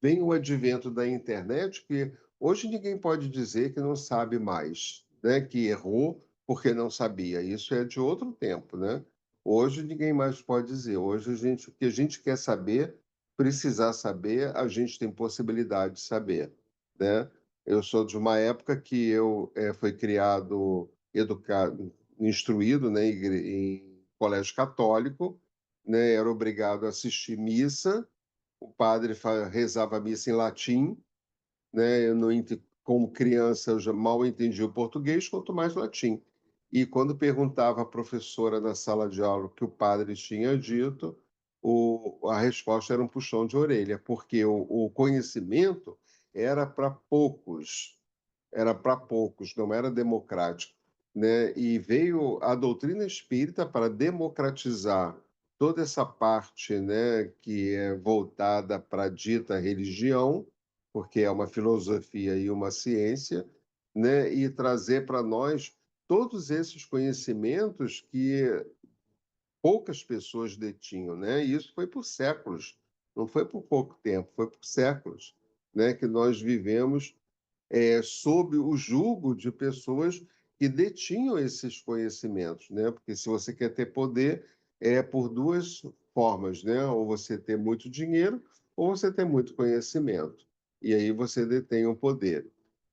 vem o advento da internet, que hoje ninguém pode dizer que não sabe mais, né? Que errou porque não sabia. Isso é de outro tempo, né? Hoje ninguém mais pode dizer. Hoje o que a gente quer saber, precisar saber, a gente tem possibilidade de saber, né? Eu sou de uma época que eu fui criado, educado, instruído, né, em colégio católico, né? Era obrigado a assistir missa, o padre rezava a missa em latim, né? Como criança, eu já mal entendia o português, quanto mais latim. E quando perguntava à professora na sala de aula o que o padre tinha dito, a resposta era um puxão de orelha, porque o conhecimento era para poucos, não era democrático, né? E veio a doutrina espírita para democratizar toda essa parte, né, que é voltada para a dita religião, porque é uma filosofia e uma ciência, né, e trazer para nós todos esses conhecimentos que poucas pessoas detinham, né? E isso foi por séculos, não foi por pouco tempo, foi por séculos, né, que nós vivemos sob o jugo de pessoas que detinham esses conhecimentos, né? Porque se você quer ter poder, é por duas formas, né? Ou você ter muito dinheiro, ou você ter muito conhecimento. E aí você detém o poder.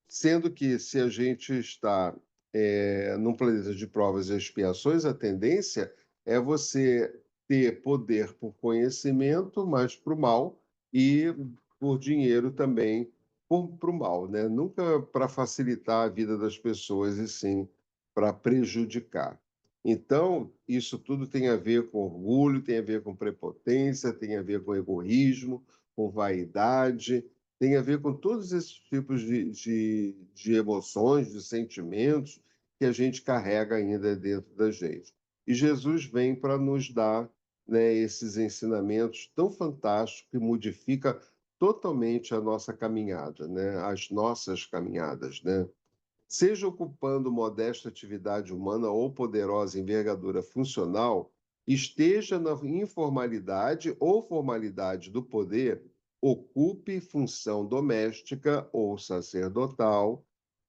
Sendo que se a gente está num planeta de provas e expiações, a tendência é você ter poder por conhecimento, mas para o mal, e por dinheiro também para o mal, né? Nunca para facilitar a vida das pessoas, e sim para prejudicar. Então, isso tudo tem a ver com orgulho, tem a ver com prepotência, tem a ver com egoísmo, com vaidade, tem a ver com todos esses tipos de emoções, de sentimentos que a gente carrega ainda dentro da gente. E Jesus vem para nos dar, né, esses ensinamentos tão fantásticos que modifica totalmente a nossa caminhada, né, as nossas caminhadas, né? Seja ocupando modesta atividade humana ou poderosa envergadura funcional, esteja na informalidade ou formalidade do poder, ocupe função doméstica ou sacerdotal,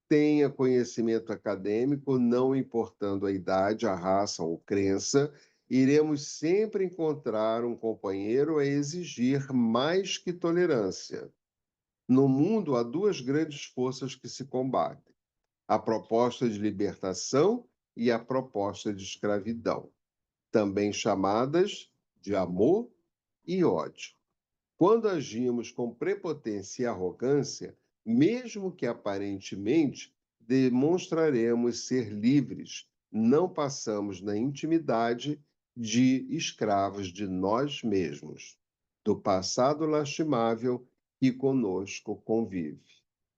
tenha conhecimento acadêmico, não importando a idade, a raça ou crença, iremos sempre encontrar um companheiro a exigir mais que tolerância. No mundo há duas grandes forças que se combatem: a proposta de libertação e a proposta de escravidão, também chamadas de amor e ódio. Quando agimos com prepotência e arrogância, mesmo que aparentemente demonstraremos ser livres, não passamos na intimidade de escravos de nós mesmos, do passado lastimável que conosco convive.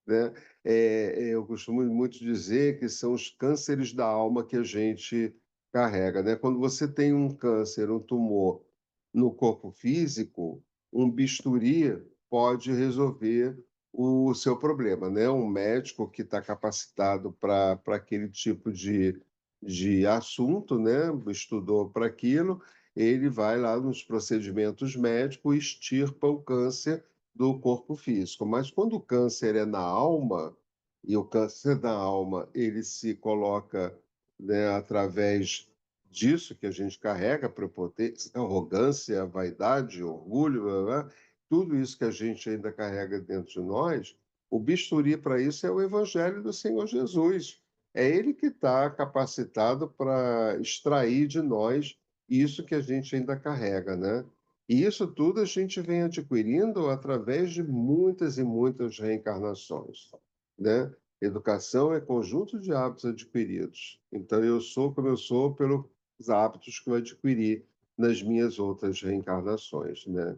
Né? Eu costumo muito dizer que são os cânceres da alma que a gente carrega. Né? Quando você tem um câncer, um tumor no corpo físico, um bisturi pode resolver o seu problema, né? Um médico que está capacitado para aquele tipo de assunto, né? Estudou para aquilo, ele vai lá nos procedimentos médicos e extirpa o câncer do corpo físico. Mas quando o câncer é na alma, e o câncer da alma ele se coloca, né, através disso que a gente carrega, prepotência, arrogância, vaidade, orgulho, blá, blá, blá, tudo isso que a gente ainda carrega dentro de nós, o bisturi para isso é o Evangelho do Senhor Jesus. É ele que está capacitado para extrair de nós isso que a gente ainda carrega, né? E isso tudo a gente vem adquirindo através de muitas e muitas reencarnações, né? Educação é conjunto de hábitos adquiridos. Então, eu sou como eu sou pelos hábitos que eu adquiri nas minhas outras reencarnações, né?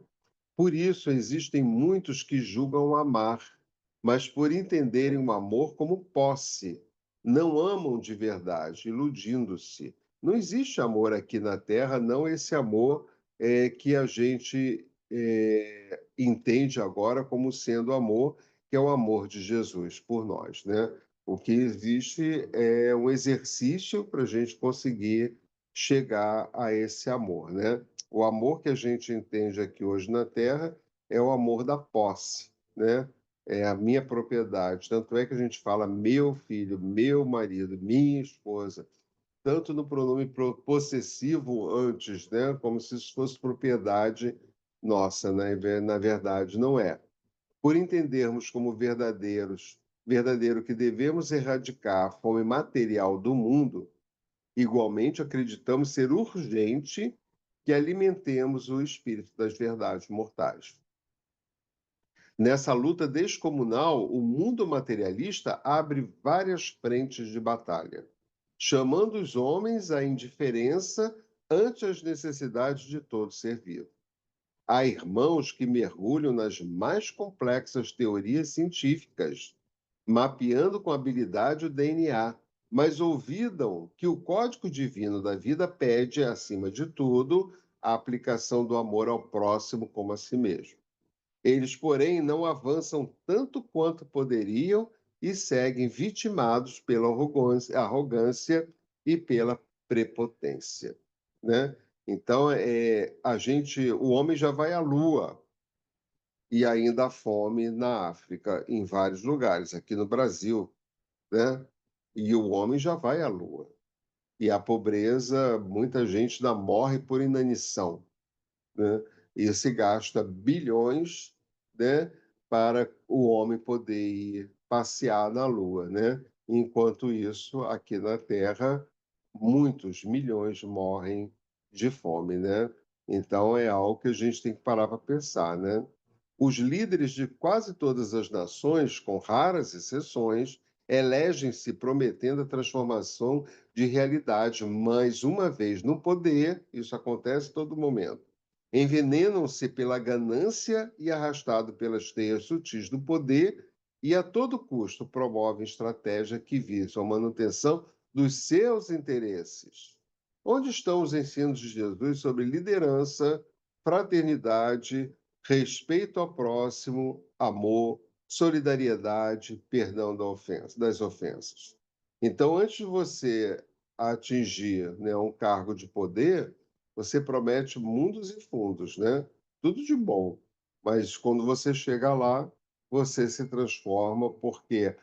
Por isso, existem muitos que julgam amar, mas por entenderem o amor como posse, não amam de verdade, iludindo-se. Não existe amor aqui na Terra, não esse amor que a gente entende agora como sendo amor, que é o amor de Jesus por nós, né? O que existe é um exercício para a gente conseguir chegar a esse amor, né? O amor que a gente entende aqui hoje na Terra é o amor da posse, né? É a minha propriedade. Tanto é que a gente fala meu filho, meu marido, minha esposa, tanto no pronome possessivo antes, né? Como se isso fosse propriedade nossa, né? Na verdade, não é. Por entendermos como verdadeiro que devemos erradicar a fome material do mundo, igualmente, acreditamos ser urgente que alimentemos o espírito das verdades mortais. Nessa luta descomunal, o mundo materialista abre várias frentes de batalha, chamando os homens à indiferença ante as necessidades de todo ser vivo. Há irmãos que mergulham nas mais complexas teorias científicas, mapeando com habilidade o DNA, mas olvidam que o código divino da vida pede, acima de tudo, a aplicação do amor ao próximo como a si mesmo. Eles, porém, não avançam tanto quanto poderiam e seguem vitimados pela arrogância e pela prepotência, né? Então, o homem já vai à Lua e ainda há fome na África, em vários lugares, aqui no Brasil, né? E o homem já vai à Lua. E a pobreza, muita gente ainda morre por inanição, né? E se gasta bilhões, né, para o homem poder ir passear na Lua, né? Enquanto isso, aqui na Terra, muitos milhões morrem de fome, né? Então é algo que a gente tem que parar para pensar, né? Os líderes de quase todas as nações, com raras exceções, elegem-se prometendo a transformação de realidade, mas uma vez no poder, isso acontece a todo momento, envenenam-se pela ganância e arrastado pelas teias sutis do poder e a todo custo promovem estratégia que visam a manutenção dos seus interesses. Onde estão os ensinos de Jesus sobre liderança, fraternidade, respeito ao próximo, amor, solidariedade, perdão das ofensas? Então, antes de você atingir, né, um cargo de poder, você promete mundos e fundos, né? Tudo de bom. Mas quando você chega lá, você se transforma, porque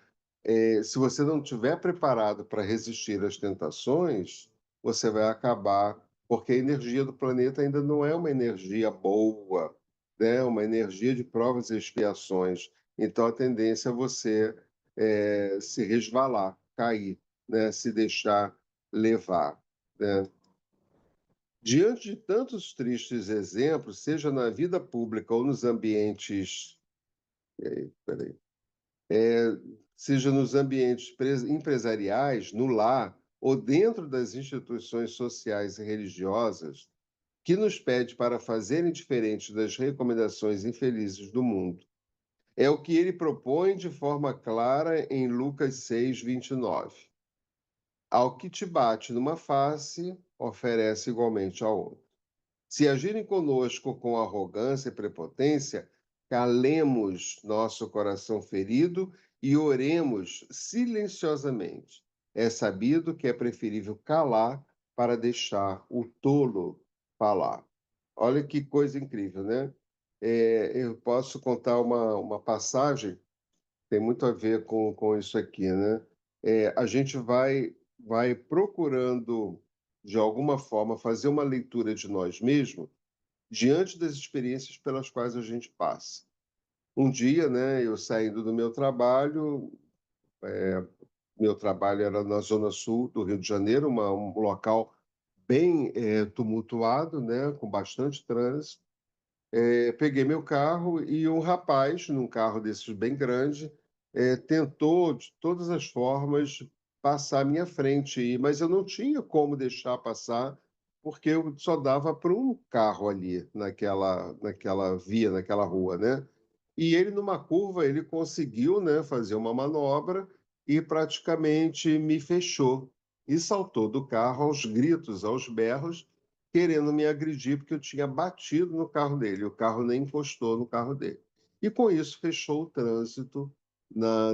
se você não estiver preparado para resistir às tentações, você vai acabar, porque a energia do planeta ainda não é uma energia boa, né? Uma energia de provas e expiações. Então a tendência é você se resvalar, cair, né? Se deixar levar, né? Diante de tantos tristes exemplos, seja na vida pública ou nos ambientes, espera seja nos ambientes empresariais, no lar ou dentro das instituições sociais e religiosas, que nos pede para fazerem diferente das recomendações infelizes do mundo. É o que ele propõe de forma clara em Lucas 6:29. Ao que te bate numa face, oferece igualmente a outra. Se agirem conosco com arrogância e prepotência, calemos nosso coração ferido e oremos silenciosamente. É sabido que é preferível calar para deixar o tolo falar. Olha que coisa incrível, né? Eu posso contar uma passagem, tem muito a ver com isso aqui, né? A gente vai procurando, de alguma forma, fazer uma leitura de nós mesmos diante das experiências pelas quais a gente passa. Um dia, né, eu saindo do meu trabalho era na zona sul do Rio de Janeiro, um local bem tumultuado, né, com bastante trânsito. Peguei meu carro e um rapaz, num carro desses bem grande, tentou de todas as formas passar à minha frente, mas eu não tinha como deixar passar, porque eu só dava para um carro ali, naquela via, naquela rua, né? E ele, numa curva, ele conseguiu, né, fazer uma manobra e praticamente me fechou. E saltou do carro aos gritos, aos berros, querendo me agredir porque eu tinha batido no carro dele. O carro nem encostou no carro dele. E com isso fechou o trânsito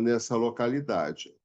nessa localidade.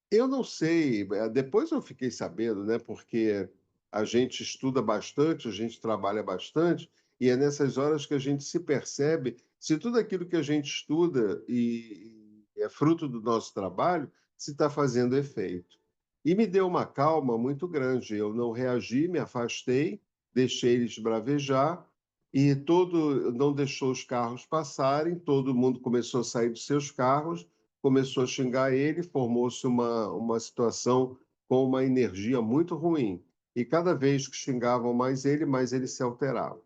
Eu não sei, depois eu fiquei sabendo, né, porque a gente estuda bastante, a gente trabalha bastante, e é nessas horas que a gente se percebe se tudo aquilo que a gente estuda e é fruto do nosso trabalho, se está fazendo efeito. E me deu uma calma muito grande. Eu não reagi, me afastei, deixei eles bravejar, e todo não deixou os carros passarem, todo mundo começou a sair dos seus carros, começou a xingar ele, formou-se uma situação com uma energia muito ruim. E cada vez que xingavam mais ele se alterava.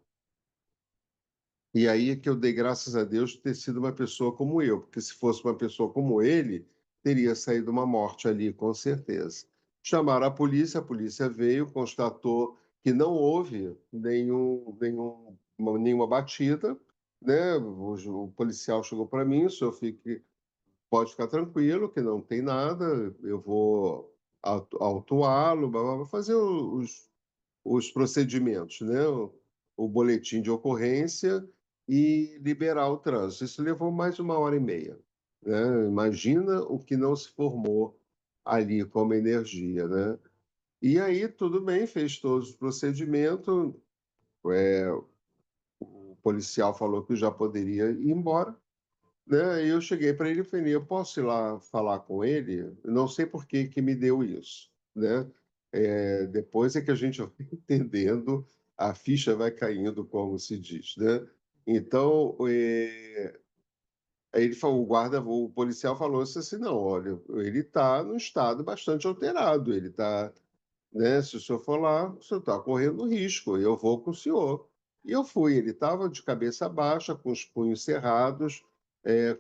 E aí é que eu dei graças a Deus de ter sido uma pessoa como eu, porque se fosse uma pessoa como ele, teria saído uma morte ali, com certeza. Chamaram a polícia veio, constatou que não houve nenhuma batida, né? O policial chegou para mim, o senhor fique pode ficar tranquilo que não tem nada, eu vou autuá-lo, vou fazer os procedimentos, né? O boletim de ocorrência e liberar o trânsito. Isso levou mais de 1 hora e meia, né? Imagina o que não se formou ali como energia, né? E aí, tudo bem, fez todos os procedimentos, o policial falou que já poderia ir embora, né? E eu cheguei para ele e falei, eu posso ir lá falar com ele? Eu não sei por que que me deu isso, né? Depois é que a gente vai entendendo, a ficha vai caindo, como se diz, né? Então, aí ele falou, o policial falou assim, não, olha, ele está num estado bastante alterado, ele está, né? Se o senhor for lá, o senhor está correndo risco, eu vou com o senhor. E eu fui, ele estava de cabeça baixa, com os punhos cerrados,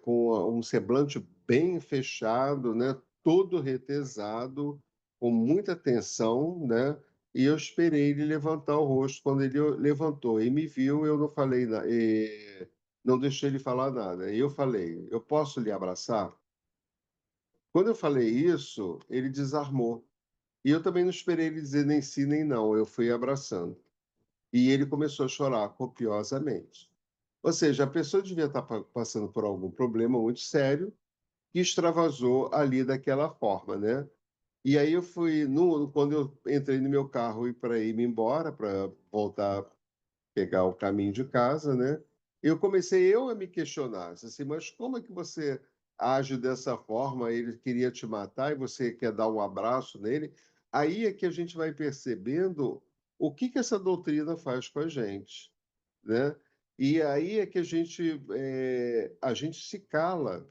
com um semblante bem fechado, né? Todo retesado, com muita tensão, né? E eu esperei ele levantar o rosto. Quando ele levantou e me viu, eu não falei nada, não deixei ele falar nada. E eu falei, eu posso lhe abraçar? Quando eu falei isso, ele desarmou. E eu também não esperei ele dizer nem sim nem não, eu fui abraçando. E ele começou a chorar copiosamente. Ou seja, a pessoa devia estar passando por algum problema muito sério que extravasou ali daquela forma, né? E aí eu fui, quando eu entrei no meu carro e para ir me embora, para voltar pegar o caminho de casa, né? Eu comecei a me questionar, assim, mas como é que você age dessa forma? Ele queria te matar e você quer dar um abraço nele? Aí é que a gente vai percebendo o que que essa doutrina faz com a gente, né? E aí é que a gente se cala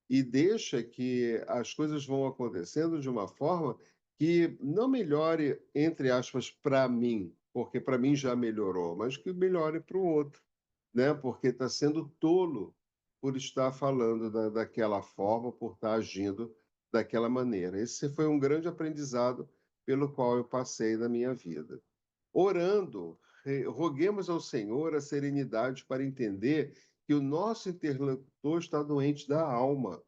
e deixa que as coisas vão acontecendo de uma forma que não melhore, entre aspas, para mim, porque para mim já melhorou, mas que melhore para o outro, né? Porque está sendo tolo por estar falando daquela forma, por estar agindo daquela maneira. Esse foi um grande aprendizado pelo qual eu passei na minha vida. Orando, roguemos ao Senhor a serenidade para entender que o nosso interlocutor está doente da alma,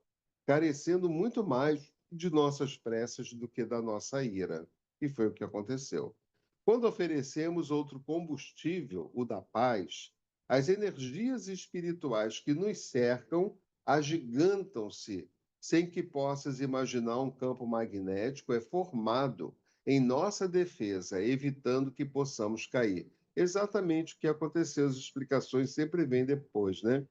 carecendo muito mais de nossas preces do que da nossa ira. E foi o que aconteceu. Quando oferecemos outro combustível, o da paz, as energias espirituais que nos cercam agigantam-se, sem que possas imaginar um campo magnético é formado em nossa defesa, evitando que possamos cair. Exatamente o que aconteceu, as explicações sempre vêm depois, né?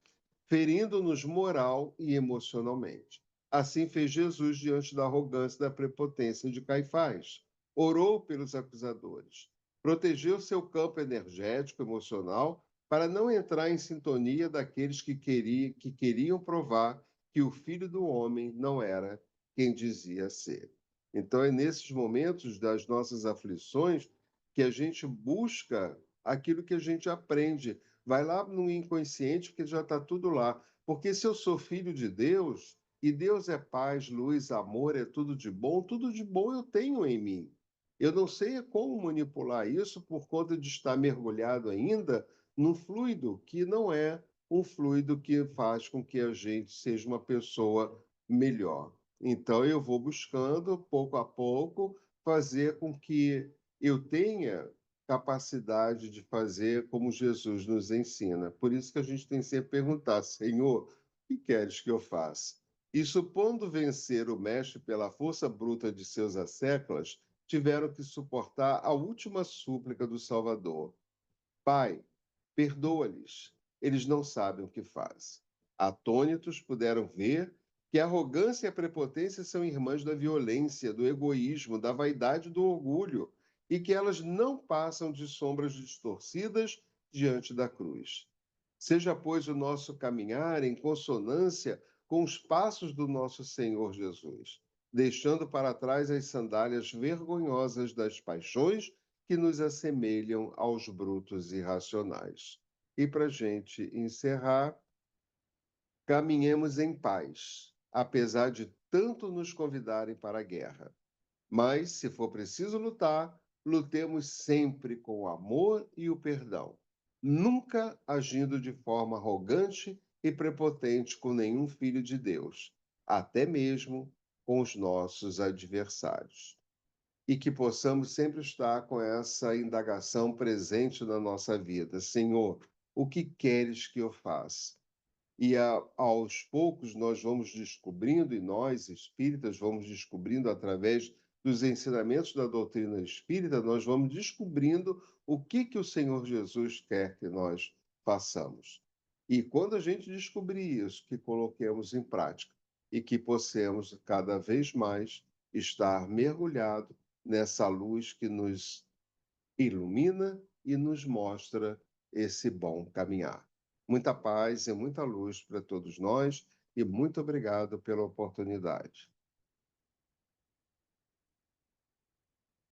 Ferindo-nos moral e emocionalmente. Assim fez Jesus diante da arrogância e da prepotência de Caifás. Orou pelos acusadores. Protegeu seu campo energético, emocional, para não entrar em sintonia daqueles que queriam provar que o Filho do Homem não era quem dizia ser. Então, é nesses momentos das nossas aflições que a gente busca aquilo que a gente aprende. Vai lá no inconsciente, porque já está tudo lá. Porque se eu sou filho de Deus, e Deus é paz, luz, amor, é tudo de bom eu tenho em mim. Eu não sei como manipular isso por conta de estar mergulhado ainda num fluido que não é um fluido que faz com que a gente seja uma pessoa melhor. Então, eu vou buscando, pouco a pouco, fazer com que eu tenha capacidade de fazer como Jesus nos ensina. Por isso que a gente tem sempre que perguntar, Senhor, o que queres que eu faça? E supondo vencer o mestre pela força bruta de seus asseclas, tiveram que suportar a última súplica do Salvador. Pai, perdoa-lhes, eles não sabem o que fazem. Atônitos puderam ver que a arrogância e a prepotência são irmãs da violência, do egoísmo, da vaidade e do orgulho, e que elas não passam de sombras distorcidas diante da cruz. Seja, pois, o nosso caminhar em consonância com os passos do nosso Senhor Jesus, deixando para trás as sandálias vergonhosas das paixões que nos assemelham aos brutos irracionais. E para a gente encerrar, caminhemos em paz, apesar de tanto nos convidarem para a guerra. Mas, se for preciso lutar, lutemos sempre com o amor e o perdão, nunca agindo de forma arrogante e prepotente com nenhum filho de Deus, até mesmo com os nossos adversários. E que possamos sempre estar com essa indagação presente na nossa vida. Senhor, o que queres que eu faça? E aos poucos nós vamos descobrindo, e nós espíritas vamos descobrindo através dos ensinamentos da doutrina espírita, nós vamos descobrindo o que o Senhor Jesus quer que nós façamos. E quando a gente descobrir isso, que coloquemos em prática e que possamos cada vez mais estar mergulhado nessa luz que nos ilumina e nos mostra esse bom caminhar. Muita paz e muita luz para todos nós e muito obrigado pela oportunidade.